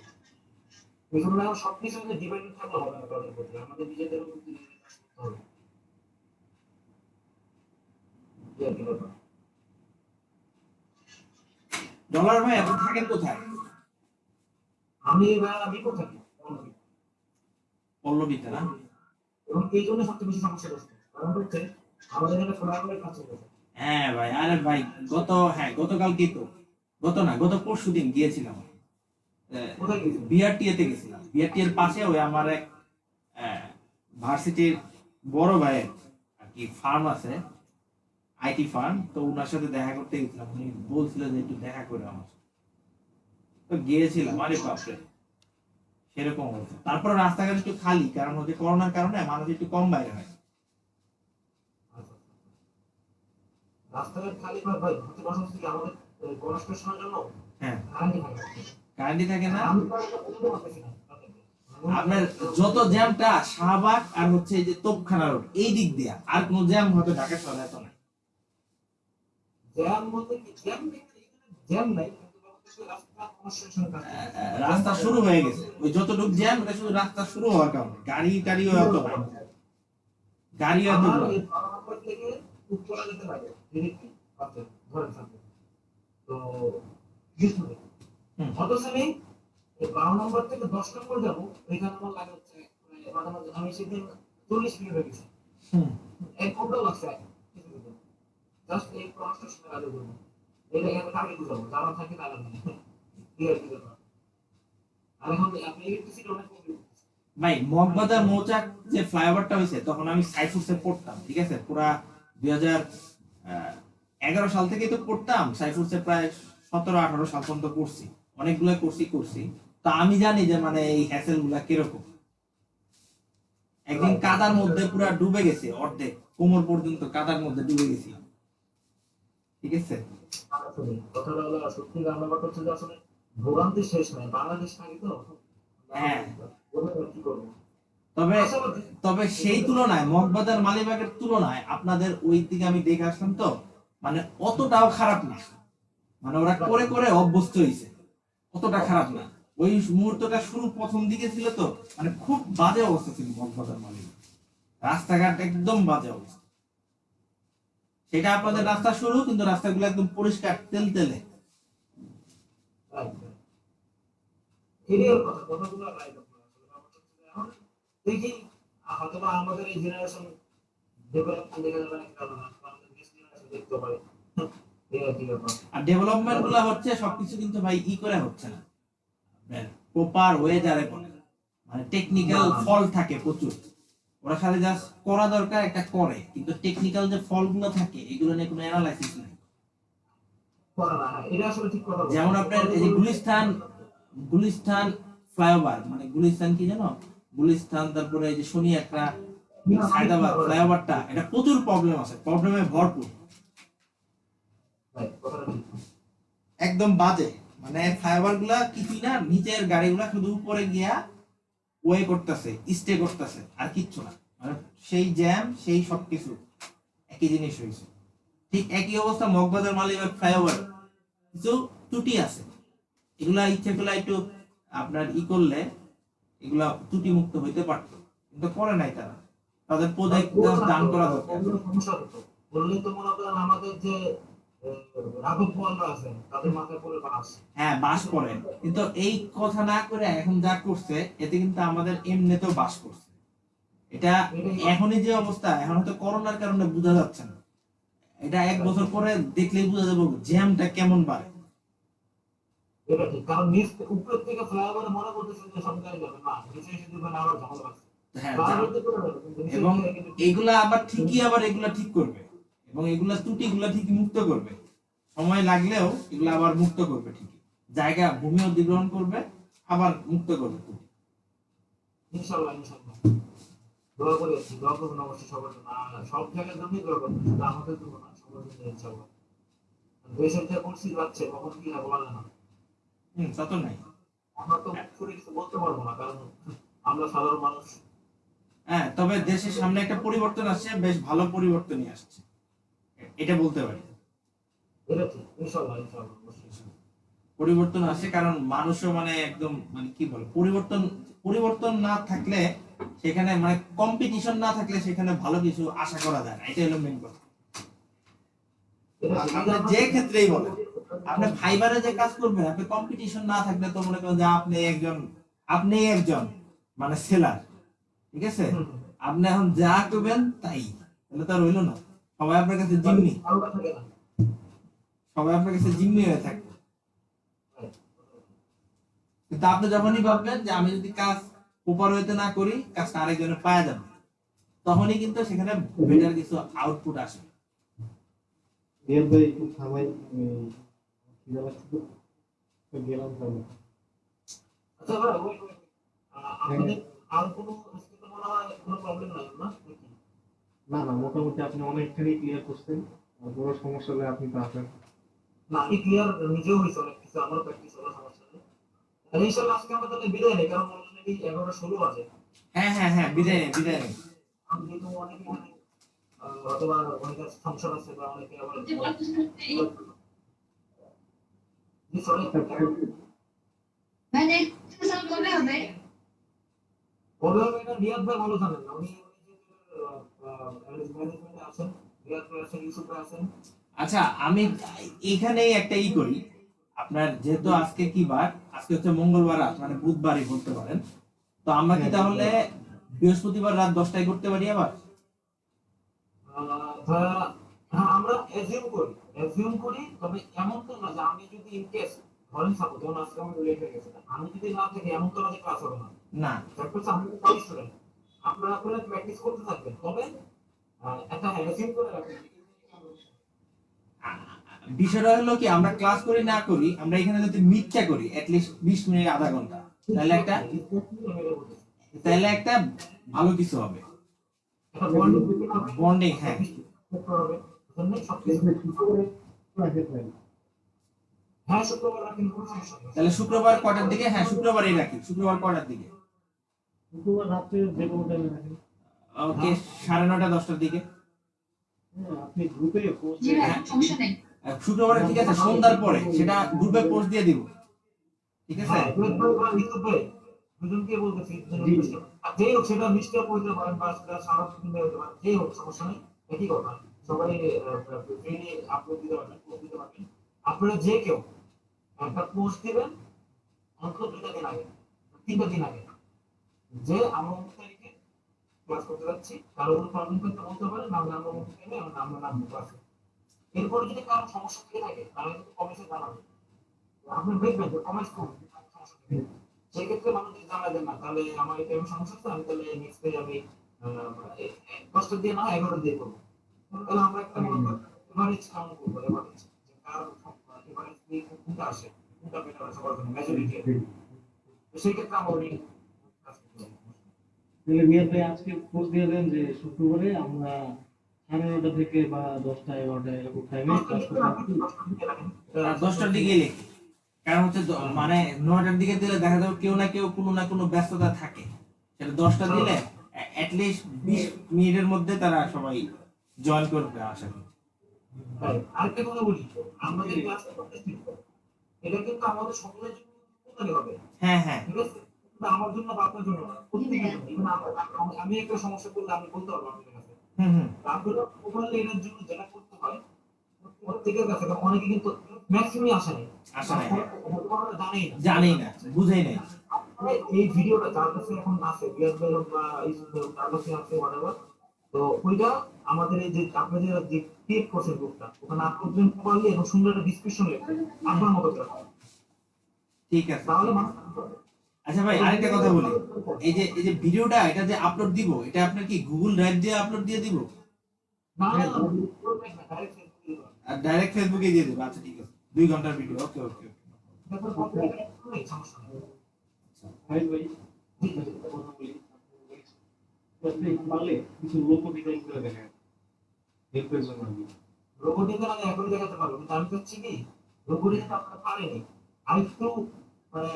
এই জন্য এখন সবকিছু ডিপেন্ডেন্ট থাকলে হবে না তাদের প্রতি, আমাদের নিজেদেরও কিন্তু নিজেদের কাজ করতে হবে। এই আর কি ব্যাপার। ডলার ভাই আপনি থাকেন কোথায়? আমি এবার আমি কোথায় পল্লবীতে না? এবং এই জন্য সবচেয়ে বেশি সমস্যাগ্রস্ত, কারণ হচ্ছে আমাদের এখানে ফ্লাইওভারের কাজ চলতেছে। হ্যাঁ ভাই, আরে ভাই গতকালকে তো, গত পরশুদিন গিয়েছিলাম কোথায় গেছিল? বিআরটিএ তে গেছিলাম। বিআরটি এর পাশে ওই আমার এক ভার্সিটির বড় ভাইয়ের আর কি ফার্ম আছে, আইটি ফার্ম, তো ওনার সাথে দেখা করতে গেছিলাম। উনি বলছিল যে একটু দেখা করে আমার সাথে। তো গিয়েছিলাম, আরে বাপরে সেরকম অবস্থা। তারপর রাস্তাঘাট একটু খালি, কারণ হচ্ছে করোনার কারণে মানুষ একটু কম বাইরে হয়। আচ্ছা, রাস্তাঘাট খালি করার ভাই হচ্ছে কথা হচ্ছে কি আমাদের কনস্ট্রাকশনের জন্য হ্যাঁ কারেন্ট থাকে না। কারেন্টই থাকে না। আমি তো এটা বলতে পারতেছি না তাদেরকে। আপনার যত জ্যামটা শাহবাগ আর হচ্ছে এই যে তোপখানা রোড এই দিক দিয়া, আর কোনো জ্যাম হয়তো ঢাকা শহরে এত নাই। জ্যাম বলতে কি জ্যাম নাই, কিন্তু বাংলাদেশের রাস্তা কনস্ট্রাকশন কাজ করতেছে। রাস্তা শুরু হয়ে গেছে, ওই যতটুকু জ্যাম এটা শুধু রাস্তা শুরু হওয়ার কারণে, গাড়িও এত নাই, গাড়িও এত আমার নাই। এই 12 নম্বর থেকে উত্তরা যেতে লাগে ডিরেক্টলি পাচ্ছে ধরেন সামনে। তো বিষ্ণুপুর হুম। অথচ আমি এই 12 নম্বর থেকে 10 নম্বর যাবো, এখানে আমার লাগে হচ্ছে মাঝে মাঝে আমি সেদিন 40 মিনিট হয়ে গেছে, হুম। এক ঘন্টাও লাগছে জাস্ট এই কনস্ট্রাকশন কাজ করবো। এটা এখানে কাকে বুঝাবো, যারা থাকে তারা নেই ক্লিয়ার দিতে পারে। আর এখন আপনি ইলেকট্রিসিটি অনেক কম দিচ্ছে। ভাই মগবাজার মৌচাক যে ফ্লাইওভারটা হয়েছে তখন আমি সাইফুসে পড়তাম, ঠিক আছে, পুরা 2011 সাল থেকেই তো পড়তাম, সাইফুসে প্রায় 17-18 সাল পর্যন্ত পড়ছি, অনেকগুলো করছি। তো আমি জানি যে মানে এই হ্যাসেল গুলা কিরকম। একদিন কাদার মধ্যে পুরা ডুবে গেছে, অর্ধেক কোমর পর্যন্ত কাদার মধ্যে ডুবে গেছি, ঠিক আছে। আসলে কথাটা হলো সত্যি, আমরা ব্যাপারটা হচ্ছে যে আসলে ভোগান্তি শেষ নাই, বাংলাদেশ থাকি তো। হ্যাঁ। বলে কি করবো। তবে আশাবাদী। তবে সেই তুলনায় মগবাজার মালিবাগের তুলনায় আপনাদের ওই দিকে আমি দেখে আসলাম তো, মানে অতটাও খারাপ না, মানে ওরা করে করে অভ্যস্ত হয়েছে, অতটা খারাপ না। ওই মুহূর্তটা শুরু প্রথম দিকে ছিল তো, মানে খুব বাজে অবস্থা ছিল মগবাজার মালিবাগ, রাস্তাঘাট একদম বাজে অবস্থা। সেটা আপনাদের রাস্তা শুরু, কিন্তু রাস্তাগুলো একদম পরিষ্কার তেলতেলে। এটাই ওর কথা, কথাগুলো রাইট আপনার। আসলে ব্যাপারটা হচ্ছে যে এখন দেখি হয়তোবা আমাদের এই জেনারেশন ডেভেলপমেন্ট দেখে যাবে নাকি জানো না, আমাদের নেক্সট জেনারেশন দেখতে পারে। এই আর কি ব্যাপার। আর ডেভেলপমেন্ট গুলা হচ্ছে সবকিছু কিন্তু ভাই করে হচ্ছে না, প্রপার ওয়ে যারে বলে, মানে টেকনিক্যাল ফল থাকে প্রচুর, ওরা খালি জাস্ট করা দরকার একটা করে, কিন্তু টেকনিক্যাল যে ফলগুলো থাকে এগুলো নিয়ে কোনো অ্যানালাইসিস নেই। করে না, এটা আসলে ঠিক কথা বলছেন। যেমন আপনার এই যে গুলিস্তান ফ্লাইওভার, মানে গুলিস্তান কি জানো, গুলিস্তান, তারপরে এই যে শনি একটা সায়দাবাদ ফ্লাইওভারটা, এটা প্রচুর প্রবলেম আছে, প্রবলেমে ভরপুর, Right, কথাটা ঠিক। একদম বাজে। মানে ফ্লাইওভার গুলা কিছুই না, নিচের গাড়িগুলা শুধু উপরে গিয়া ওয়ে করতেছে, স্টে করতেছে, আর কিচ্ছু না, মানে সেই জ্যাম সেই সবকিছু একই জিনিস হয়েছে। ঠিক একই অবস্থা মগবাজার মালিবাগ ফ্লাইওভার, কিছু ত্রুটি আছে, এগুলা ইচ্ছে করলে একটু আপনার করলে এগুলা ত্রুটি মুক্ত হইতে পারতো, কিন্তু করে নাই তারা, তাদের প্রজেক্ট দান করা দরকার। বললে সমস্যা হতো, বললে তো মনে করেন আমাদের যে রাঘব বোয়ালরা আছেন তাদের মাথায় পড়ে বাস। হ্যাঁ, বাস পড়ে, কিন্তু এই কথা না করে এখন যা করছে এতে কিন্তু আমাদের এমনিতেও বাস করছে। এটা এখনই যে অবস্থা, এখন হয়তো করোনার কারণে বোঝা যাচ্ছে না, এটা 1 বছর পরে দেখলেই বোঝা যাবে জ্যামটা কেমন বাড়ে। এটা ঠিক, কারণ নিচ উপর থেকে ফ্লাইওভার মনে করতেছেন যে সব গাড়ি যাবে না, নিচে এসে দেখবেন আবার ঝামেলা আছে। হ্যাঁ, ফ্লাইওভার দিয়ে করে যাবে, কিন্তু নিচে এবং গিয়ে কিন্তু এগুলা আবার ঠিকই আবার এগুলা ঠিক করবে, এবং এগুলা ত্রুটিগুলা ঠিকই মুক্ত করবে, সময় লাগলেও এগুলা আবার মুক্ত করবে ঠিকই, জায়গা ভূমি অধিগ্রহণ করবে, আবার মুক্ত করবে ত্রুটি। ইনশাআল্লাহ ইনশাআল্লাহ দোয়া করি আছি, দোয়া করবেন অবশ্যই সবার জন্য, আর সব জায়গার জন্যই দোয়া করবেন, শুধু আমাদের জন্য না, সবার জন্য ইনশাআল্লাহ। দেশের যে পরিস্থিতি যাচ্ছে কখন কি হবে বলা না, তা তো নাই। আমরা তো করে কিছু বলতে পারবো না, কারণ আমরা সাধারণ মানুষ। হ্যাঁ, তবে দেশের সামনে একটা পরিবর্তন আসছে, বেশ ভালো পরিবর্তনই আসছে, এটা বলতে পারি। এটা ঠিক, ইনশাআল্লাহ ইনশাআল্লাহ অবশ্যই। পরিবর্তন আসে, কারণ মানুষও মানে একদম মানে কি বলে, পরিবর্তন না থাকলে সেখানে, মানে কম্পিটিশন না থাকলে সেখানে ভালো কিছু আশা করা যায় না, এটা হলো মেন কথা। এটা ঠিক। আপনি যে ক্ষেত্রেই বলেন, আপনি ফাইবারে যে কাজ করবেন, আপনি কম্পিটিশন না থাকলে তো মনে করেন যে আপনি একজন মানে সেলার, ঠিক আছে, আপনি এখন যা করবেন তাই, তাহলে তো আর হইলো না, সবাই আপনার কাছে জিম্মি, আলাদা থাকে না। সবাই আপনার কাছে জিম্মি হয়ে থাকবে। কিন্তু আপনি যখনই ভাববেন যে আমি যদি কাজ প্রপার ওয়েতে না করি, কাজটা আরেকজনের পাওয়া যাবে, তখনই কিন্তু সেখানে বেটার কিছু আউটপুট আসে। রিয়াদ ভাই একটু থামাই, গেলাম তাহলে। আচ্ছা ভাই, wait. আপনাদের আর কোনো আজকে তো মনে হয় কোনো প্রবলেম নাই না নাকি? না না, মোটামুটি আপনি অনেকখানি ক্লিয়ার করছেন, আর কোনো সমস্যা হলে আপনি তো আসেন। না, আমি ক্লিয়ার নিজেও হয়েছে অনেক কিছু, আমারও প্র্যাকটিস হলো, সমস্যা নেই। আর ইনশাআল্লাহ আজকে আমরা তাহলে বিদায় নেই, কারণ অলরেডি 11:16 বাজে। হ্যাঁ, বিদায় নেই। আমি যেহেতু অনেক অথবা অনেকের সংসার আছে বা অনেকে আবার জি সরি মানে ক্লাস কবে হবে? কবে হবে এটা রিয়াদ ভাই ভালো জানেন না উনি ম্যানেজমেন্টে আছেন রিয়াদ ভাই আছেন ইউসুফ ভাই আছেন আচ্ছা আমি এখানেই একটা করি, আপনার যেহেতু আজকে কি বার, আজকে হচ্ছে মঙ্গলবার রাত, মানে বুধবারই বলতে পারেন, তো আমরা কি তাহলে বৃহস্পতিবার রাত 10টায় করতে পারি আবার? ধরা হ্যাঁ আমরা অ্যাজিউম করি তবে এমন তো না যে আমি যদি ইন কেস ধরেন সাপোজ যেমন আজকে আমার লেট হয়ে গেছে আমি যদি না থাকি এমন তো না যে ক্লাস হবে না না, তারপর আমি কলেজ স্টুডেন্ট আপনারা প্র্যাকটিস করতে থাকবেন তবে একটা অ্যাজিউম করে রাখবেন বিষয়টা হলো কি, আমরা ক্লাস করি না করি, আমরা এখানে যদি মিটটা করি লিস্ট 20 মিনিট আধা ঘন্টা, তাহলে একটা ভালো কিছু হবে, একটা বন্ডিং বন্ডিং। হ্যাঁ হবে জন্য সবকিছু হ্যাঁ শুক্রবার রাখেন কোনো সমস্যা নেই তাহলে শুক্রবার কটার দিকে? হ্যাঁ শুক্রবারই রাখি, শুক্রবার কটার দিকে? শুক্রবার রাত্রে যে কোনো টাইমে রাখেন। ওকে, 9:30 10টার দিকে। হ্যাঁ, আপনি গ্রুপে পোস্ট জি ভাই, সমস্যা নেই। শুক্রবারে ঠিক আছে, সন্ধ্যার পরে সেটা গ্রুপে পোস্ট দিয়ে দিব, ঠিক আছে? হ্যাঁ দুজনকে বলতেছি যেই হোক সেটা মিস্টেক হইতে পারেন বা সেটা সারা দিন হইতে পারে যেই হোক সমস্যা নেই একই কথা সবাই ফ্রিলি আপলোড দিতে পারবেন পোস্ট দিতে পারবেন আপনারা যে কেউ একটা পোস্ট দিবেন অন্তত 2 দিন আগে 3 দিন আগে যে আমরা 19 তারিখে ক্লাস করতে যাচ্ছি কারো কোনো প্রবলেম করতে বলতে পারেন না আমরা 19 তারিখে আমরা নামবো ক্লাসে এরপরে যদি কারো সমস্যা থেকে থাকে তাহলে কিন্তু কমেন্টে জানাবেন আপনি দেখবেন যে কমেন্টস করবেন সমস্যা থেকে সেক্ষেত্রে মানুষ যদি জানাবেন না তাহলে আমার এটা এমন সমস্যা হচ্ছে আমি তাহলে নেক্সট ডে আমি 10টা দিয়ে না 11টা দিয়ে করবো তাহলে আমরা একটা এভারেজ কাউন্ট করবো এভারেজ যে কার এভারেজ দিয়ে কোনটা আসে কোনটা বেটার আছে সবার জন্য মেজরিটি সেই ক্ষেত্রে আমরা ওই কাজ করতে হবে তাহলে মিয়া ভাই আজকে পোস্ট দিয়ে দেন যে শুক্রবারে আমরা 9:30 থেকে বা 10টা 11টা এরকম টাইমে ক্লাস করতে পারি। 10টার দিকে লিখি, কারণ হচ্ছে মানে 9টার দিকে দিলে দেখা যাবে কেউ না কেউ কোনো না কোনো ব্যস্ততা থাকে, সেটা 10টা দিলে লিস্ট 20 মিনিটের মধ্যে তারা সবাই জয়েন করবে আশা করি। আরেকটা কথা বলি আমরা যে ক্লাসটা করতেছি এটা কিন্তু আমাদের সকলের জন্য উপকারী হবে হ্যাঁ হ্যাঁ ঠিক আছে কিন্তু আমার জন্য বা আপনার জন্য না প্রত্যেকের জন্য even আমি একটা সমস্যা করলে আমি বলতে পারবো আপনাদের কাছে হুম। আপনারা ওভারলে এটার জন্য যেটা করতে হয় প্রত্যেকের কাছে কারণ অনেকে কিন্তু ম্যাক্সিমামই আসে নাই আসে নাই, হ্যাঁ। জানেই না জানি না, বুঝাই নাই। এই ভিডিওটা যার কাছে এখন আছে বিয়ার বেল বা ইসুফ বেল তার কাছে আছে whatever তো ওইটা আমাদের এই যে আপনাদের যে ক্রিয়েট করছেন গ্রুপটা ওখানে আপলোড করবেন প্রপারলি এবং সুন্দর একটা ডিসক্রিপশন লিখবেন আপনার মতো করে ঠিক আছে। তাহলে মানুষ আচ্ছা ভাই আরেকটা কথা বলি, এই যে ভিডিওটা এটা যে আপলোড দিব, এটা আপনার কি গুগল ড্রাইভ দিয়ে আপলোড দিয়ে দিব না আর ডাইরেক্ট ফেসবুকে দিয়ে দেব? আচ্ছা ঠিক আছে, 2 ঘন্টার ভিডিও। ওকে ওকে সমস্যা নেই ভাই ভাই কথা বলি আপনি পারলে কিছু লোগো ডিজাইন করে দেখেন হেল্পের জন্য আর কি। রোবটিকে আমি এখন দেখাতে পারবো কিন্তু আমি চাচ্ছি কি রোবটিকে তো আপনারা পারেনি আরেকটু মানে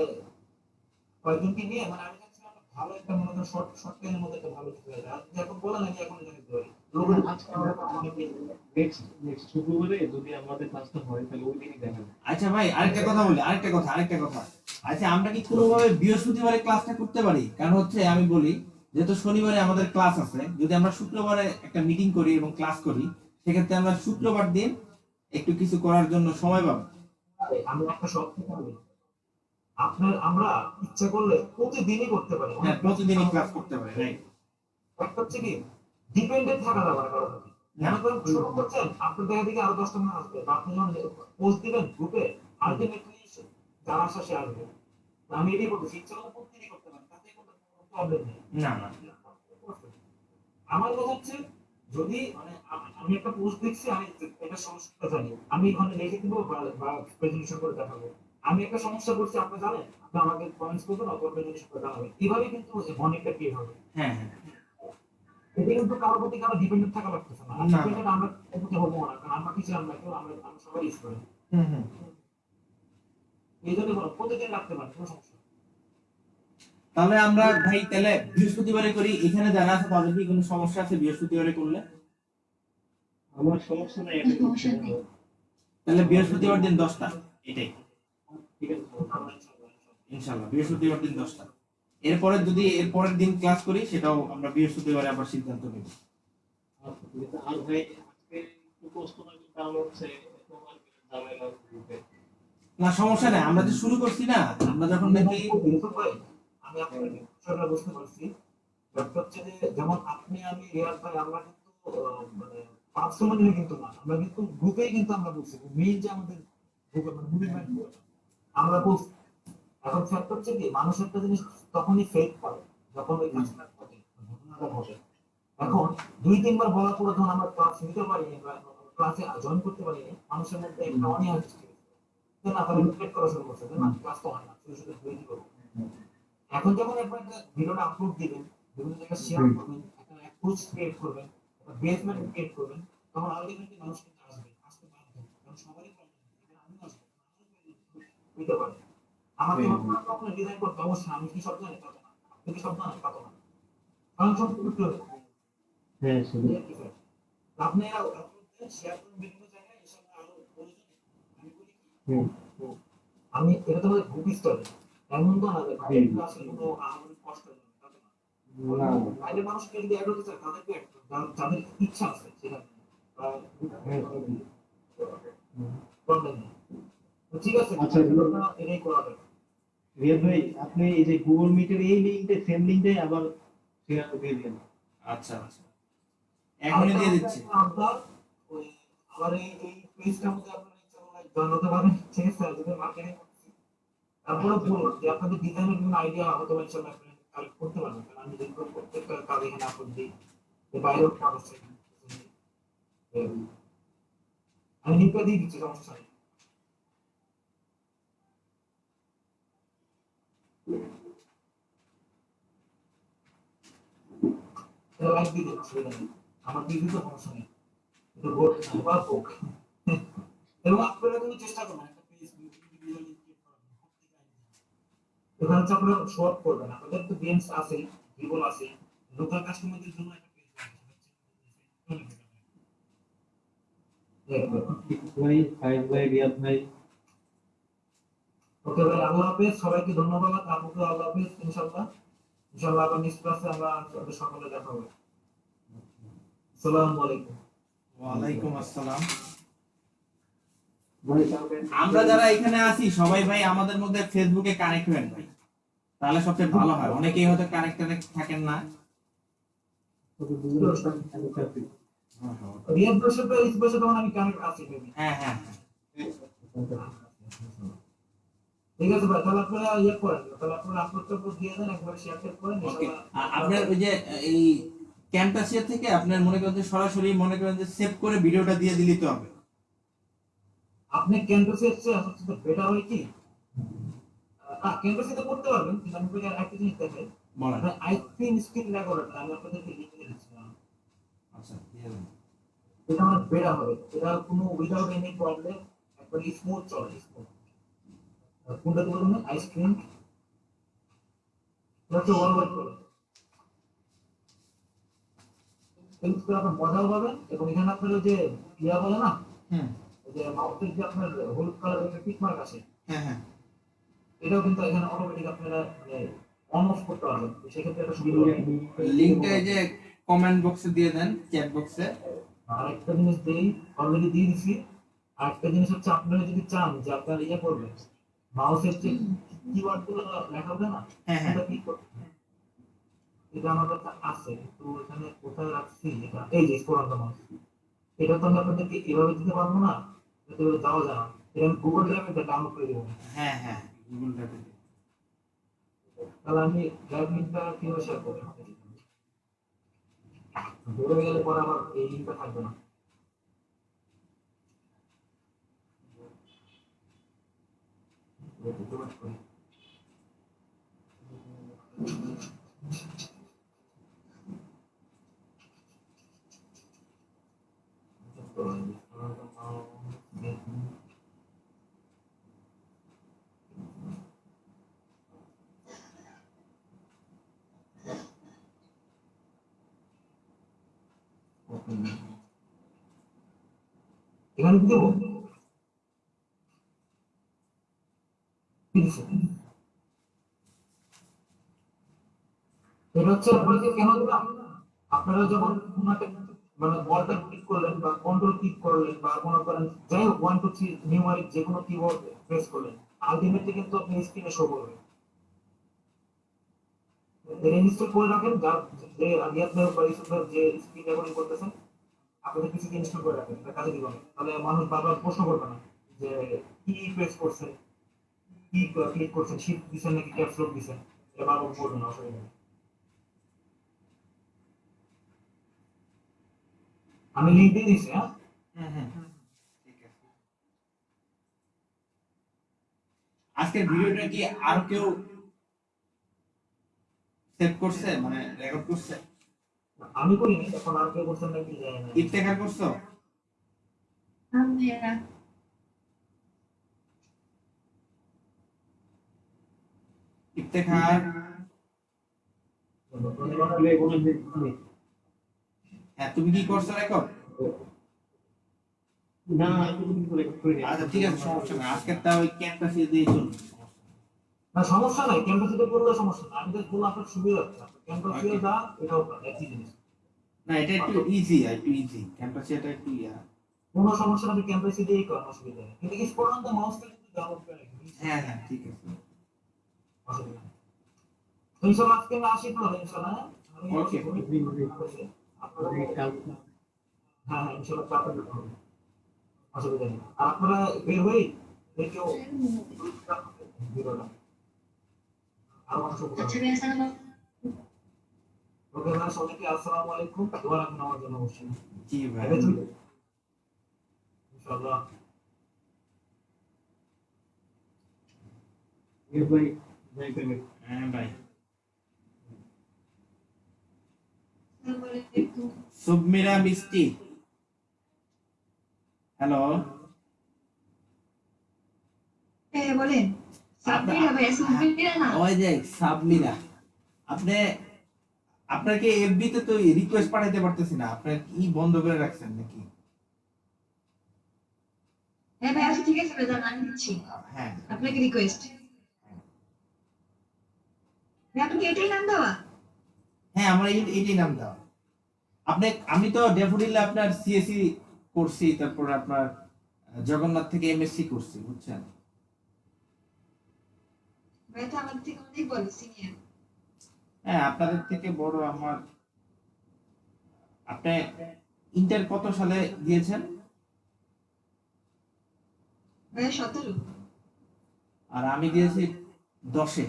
কয়েকজনকে নিয়ে মানে আমি চাচ্ছি একটা ভালো একটা মনে করেন শর্ট শর্ট টাইমের মধ্যে একটা ভালো কিছু হয়ে যায় আপনি এখন বলেন আমি এখন দেখাতে পারি রোবট আজকে আমরা অনেক নেক্সট শুক্রবারে যদি আমাদের ক্লাসটা হয় তাহলে ওই দিনই দেখাবো। আচ্ছা ভাই আরেকটা কথা বলি, আরেকটা কথা। আচ্ছা আমরা কি কোনোভাবে বৃহস্পতিবারে ক্লাসটা করতে পারি? কারণ হচ্ছে আমি বলি, যেহেতু শনিবারে আমাদের ক্লাস আছে, যদি আমরা শুক্রবারে একটা মিটিং করি এবং ক্লাস করি, সেক্ষেত্রে আমরা শুক্রবার দিন একটু কিছু করার জন্য সময় পাবো। আমি একটা শর্ট বলি আপনার আমরা ইচ্ছা করলে প্রতিদিনই করতে পারি হ্যাঁ প্রতিদিনই ক্লাস করতে পারি, রাইট? একটা হচ্ছে কি ডিপেন্ডেন্ট থাকা যাবে না কারোর প্রতি না। মনে করেন শুরু করছেন আপনার দেখা দিকে আরো 10টা মানুষ আসবে বা আপনি যখন পোস্ট দিবেন গ্রুপে আলটিমেটলি যারা আসা সে আসবে আমি এটাই বলতেছি ইচ্ছা করলে প্রতিদিনই করতে পারেন তাতে কোনো প্রবলেম নেই না না আমার কথা হচ্ছে যদি মানে আমি একটা পোস্ট দেখছি আমি এটা সমস্যাটা জানি আমি এখানে লিখে দিব বা প্রেজেন্টেশন করে দেখাবো আমি একটা সমস্যা করছি আপনি জানেন আপনি আমাকে কমেন্টস করবেন অথবা প্রেজেন্টেশন করে জানাবেন এভাবে কিন্তু অনেকটা ক্লিয়ার হবে হ্যাঁ হ্যাঁ এটা কিন্তু কারোর প্রতি কারো ডিপেন্ডেন্ট থাকা লাগতেছে না না। ডিপেন্ডেন্ট আমরা প্রতি হবো না কারণ আমরা কিছু আমরা কেউ আমরা সবাই ইউজ করি হুম। এই জন্য বলো প্রতিদিন রাখতে পারি কোনো সমস্যা নেই। তাহলে আমরা ভাই তাহলে বৃহস্পতিবারে করি, এখানে যারা আছে তাদের কি কোনো সমস্যা আছে বৃহস্পতিবারে করলে? আমার সমস্যা নাই, এটা সমস্যা নেই। তাহলে বৃহস্পতিবার দিন 10টা, এটাই ঠিক আছে। ইনশাআল্লাহ বৃহস্পতিবার দিন 10টা। এরপরে যদি এর পরের দিন ক্লাস করি সেটাও আমরা বৃহস্পতিবারে আবার সিদ্ধান্ত নেব। আচ্ছা, ঠিক আছে। আর ভাই আজকে একটু কষ্ট না, কিন্তু কারণ হচ্ছে তোমার ঝামেলা গ্রুপে। না সমস্যা নাই, আমরা যে শুরু করছি না, আমরা যখন নাকি ইউসুফ ভাই, আমি আপনার বিষয়টা বুঝতে পারছি। ব্যাপারটা হচ্ছে যে যেমন আপনি, আমি, রিয়াদ ভাই, আমরা কিন্তু মানে পার্সোনালি কিন্তু না, আমরা কিন্তু গ্রুপেই কিন্তু আমরা বলছি মেইন যে আমাদের গ্রুপে মানে মুভমেন্ট আমরা বলছি। এখন ফ্যাক্ট হচ্ছে কি, মানুষ একটা জিনিস তখনই ফেক করে যখন ওই কাজটা ঘটে, ঘটনাটা ঘটে। এখন 2-3 বার বলার পরে যখন আমরা ক্লাস নিতে পারিনি বা ক্লাসে জয়েন করতে পারিনি, মানুষের মধ্যে একটা অনীহা সৃষ্টি হয়েছে। যে না, তারা রিফ্লেক্ট করা শুরু করছে যে না, ক্লাস তো হয় না, শুধু শুধু বই দিব। এখন যখন একবার একটা ভিডিওটা আপলোড দিবেন, বিভিন্ন জায়গায় শেয়ার করবেন, একটা অ্যাপ্রোচ ক্রিয়েট করবেন, একটা বেসমেন্ট ক্রিয়েট করবেন, তখন আলটিমেটলি মানুষ কিন্তু আসবে, আসতে বাধ্য। কারণ সবারই প্রবলেম, এখানে আমিও আসবো, বুঝতে পারেন। আমাকে আপনার ডিজাইন করতে অবশ্যই, আমি কি সব জানি তা তো না, আপনি কি সব জানেন তা তো না, কারণ সব করতে হবে। হ্যাঁ, শুধু আপনারা শেয়ার করুন বিভিন্ন জায়গায়, এসব আরো প্রয়োজন। আমি বলি কি, হুম, আমি এটা তো আমাদের গ্রুপ স্টোরি, এমন তো না যে ভাই এটা আসলে কোনো আমার কষ্ট নেই, তা তো না। না, বাইরের মানুষকে যদি অ্যাড হতে চায় তাদেরকে অ্যাড করুন, যাদের ইচ্ছা আছে সেটা হ্যাঁ, প্রবলেম নেই। তো ঠিক আছে, আচ্ছা, এটাই করা যাবে। রিয়াদ ভাই, আপনি এই যে গুগল মিটের এই লিঙ্কটা, সেম লিঙ্কটাই আবার শেয়ার দিয়ে দিন। আচ্ছা আচ্ছা এখনই দিয়ে দিচ্ছি। আপনার ওই আমার এই পেজটার মধ্যে আপনারা ইচ্ছা করলে জয়েন হতে পারেন, ঠিক আছে, যদি মার্কেটিং করছি। তারপরে বলুন যে আপনাদের ডিজাইনের বিভিন্ন আইডিয়া হয়তো ইনশাআল্লাহ আপনি কালেক্ট করতে পারবেন, কারণ আমি দেখবো প্রত্যেকটা কাজ এখানে আপলোড দিই, যে বাইরেও কাজ আছে। আমি লিঙ্কটা দিয়ে দিচ্ছি, সমস্যা নেই। লাইক দিয়ে দিচ্ছি, অসুবিধা নেই। আমার দিদি তো সমস্যা নেই, কিন্তু ভোট বা হোক। এবং আপনারা কিন্তু চেষ্টা করবেন একটা পেজ ইন্ডিভিজুয়ালি ক্রিয়েট করার জন্য। এখানে হচ্ছে আপনারা শো আপ করবেন, আপনাদের তো গেমস আছে, জীবন আছে, লোকাল কাস্টমারদের জন্য একটা পেজ ভাই, ফাইভ ভাই, রিয়াদ ভাই, ওকে ভাই, আল্লাহ হাফেজ, সবাইকে ধন্যবাদ, আপনাকে আল্লাহ হাফেজ, ইনশাআল্লাহ। ইনশাআল্লাহ আবার নেক্সট ক্লাসে আমরা আপনাদের সকলে দেখা হবে। আসসালামু আলাইকুম। ওয়ালাইকুম আসসালাম। ভাই তাহলে আমরা যারা এখানে আছি সবাই ভাই আমাদের মধ্যে ফেসবুকে কানেক্ট হবেন ভাই, তাহলে সবচেয়ে ভালো হয়। অনেকেই হয়তো কানেক্টেড থাকেন না। রিয়াদ ভাইয়ের সাথে ইসবের সাথে আমি কানেক্ট আছি বেবি। হ্যাঁ হ্যাঁ হ্যাঁ ঠিক আছে ভাই, তাহলে আপনারা ইয়ে করেন, তাহলে আপনারা আপলোডটা দিয়ে দেন, একবার শেয়ার করেন, ওকে। ইনশাআল্লাহ। আপনার ওই যে এই ক্যাম্পাসিয়া থেকে আপনার মনে করেন যে সরাসরি মনে করেন যে সেভ করে ভিডিওটা দিয়ে দিলেই তো হবে। আপনি ক্যানভাসে এসে আসলে বেটার হয় কি, ক্যানভাসে তো করতে পারবেন, কিন্তু আমি বলি একটা জিনিস দেখাই। বলেন। আপনার আইসক্রিম স্ক্রিন রেকর্ডারটা আমি আপনাদেরকে লিখে দিচ্ছিলাম, আচ্ছা দিয়ে দেন। এটা আমার বেটার হবে, এটা কোনো উইদাউট এনি প্রবলেম, একবার স্মুথ চলে, স্মুথ। কোনটা বলুন, আইসক্রিম, এটা তো ওয়ান ওয়াইড করে কিন্তু আপনার মজাও পাবেন। এবং এখানে আপনার ওই যে ইয়া বলে না, হুম। ওই যে মাউসের যে আপনার হলুদ কালারের একটা টিক মার্ক আছে, হ্যাঁ হ্যাঁ এটাও কিন্তু এখানে অটোমেটিক আপনারা মানে অন অফ করতে পারবেন, সেক্ষেত্রে একটা সুবিধা হবে। লিংকটা এই যে কমেন্ট বক্সে দিয়ে দেন, চ্যাট বক্সে। আর একটা জিনিস দেই, অলরেডি দিয়ে দিছি। আর একটা জিনিস হচ্ছে, আপনারা যদি চান যে আপনারা ইয়ে করবেন, মাউসের যে কিওয়ার্ড গুলো লেখা হবে না, হ্যাঁ হ্যাঁ এটা ক্লিক করতে হবে। এটা আমার কাছে আছে, কিন্তু এখানে কোথায় রাখছি, এটা এই যে স্ক্রল মাউস, এটা তো আমি আপনাদেরকে এভাবে দিতে পারবো না, এটা তো দেওয়া যায় না। এটা আমি গুগল ড্রাইভে ডাউনলোড করে দেবো। হ্যাঁ হ্যাঁ গুগল ড্রাইভে। তাহলে আমি ড্রাইভ লিঙ্কটা কিভাবে শেয়ার করবো, ধরে গেলে পরে আমার এই লিঙ্কটা থাকবে না। এখানে কি দেবো? কি দিছে? এটা হচ্ছে আপনাকে কেন দিলাম, আপনারা যখন ওনাকে মানে বলটা ক্লিক করলেন বা কন্ট্রোল ক্লিক করলেন বা মনে করেন যাই হোক 1 2 3 নিউমারিক যে কোনো কিবোর্ড প্রেস করলেন, আলটিমেটলি কিন্তু আপনি স্ক্রিনে শো করবে। এটা ইনস্টল করে রাখেন, যার যে রিয়াদ ভাই বা ইউসুফ ভাই যে স্ক্রিন রেকর্ডিং করতেছেন আপনাদের কিছু ইনস্টল করে রাখেন, এটা কাজে দিবেন। তাহলে মানুষ বারবার প্রশ্ন করবে না যে কি প্রেস করছেন, কি ক্লিক করছেন, শিফট দিছেন নাকি ক্যাপস লক দিছেন, এটা বারবার বলবেন না, অসুবিধা নেই। আমি লিংক দিয়ে দিচ্ছি, হ্যাঁ। ঠিক আছে। আজকের ভিডিওটা কি আর কেউ সেভ করছে, মানে রেকর্ড করছে? আমি করিনি, এখন আর কেউ করছেন নাকি জানি না। ইফতেখার করছো? আমরা ইফতেখার, বলে কোনো নেই। হ্যাঁ তুমি কি করছো রেকর্ড? না আমি কিছু রেকর্ড করিনি। আচ্ছা ঠিক আছে, সমস্যা নেই, আজকেরটা ওই ক্যাম্পাসে দিয়ে চলবে। না সমস্যা নাই, ক্যাম্পাসিতে করলে সমস্যা নাই, আমি জাস্ট বললাম আপনার সুবিধা হচ্ছে ক্যাম্পাসিতে Okay. যা এটাও একই জিনিস। না এটা একটু ইজি, একটু ইজি ক্যাম্পাসে, এটা একটু ইয়া। কোনো সমস্যা না, আপনি ক্যাম্পাসে দিয়েই করেন, অসুবিধা নেই, কিন্তু স্পোর্টস মাউসটা কিন্তু ডাউনলোড করে রাখবেন, হ্যাঁ হ্যাঁ ঠিক আছে। অসুবিধা নেই। তো ইনশাআল্লাহ আজকে না আসি তাহলে ইনশাআল্লাহ, হ্যাঁ? আমি Okay. আপনারা হ্যাঁ হ্যাঁ ইনশাআল্লাহ তাড়াতাড়ি হবে, অসুবিধা নেই। আর আপনারা বের হই কেউ বের হলাম আর মানুষ আচ্ছা ভাই আসসালামু ওকে ভাই, সবাইকে আসসালামু আলাইকুম, দোয়া রাখুন আমার জন্য অবশ্যই। জি ভাই। এটা চলবে ইনশাআল্লাহ। ভাই যাই করবে। হ্যাঁ ভাই। আলাইকুম। সুবমিরা মিষ্টি, হ্যালো। হ্যাঁ বলেন। সাবমিরা ভাই, সাবমিরা না। ওই যে সাবমিরা, আপনি আপনাকে এফবি তে তো রিকোয়েস্ট পাঠাইতে পারতেছি না, আপনার কি বন্ধ করে রাখছেন নাকি? হ্যাঁ ভাই আচ্ছা ঠিক আছে ভাই, দাঁড়ান আমি দিচ্ছি হ্যাঁ আপনাকে রিকোয়েস্ট। ভাই আপনি কি এটাই নাম দেওয়া? হ্যাঁ, আমার এইটাই নাম দাও। আপনি, আমি তো ডেফোডিলে আপনার সিএসসি করছি, তারপর আপনার জগন্নাথ থেকে এমএসসি করছি, বুঝছেন? ভাই তো আমার থেকে অনেক বড় সিনিয়র। হ্যাঁ আপনাদের থেকে বড় আমার। আপনি ইন্টার কত সালে দিয়েছেন? ভাই 17। আর আমি দিয়েছি 10-এ।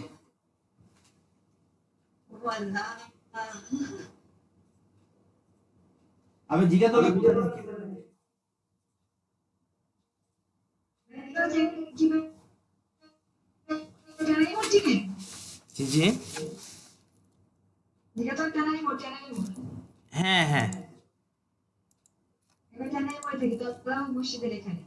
ওয়াল্লাহ। আমি জিজ্ঞাসা কোথা থেকে? জি জি, হ্যাঁ হ্যাঁ। মসজিদের এখানে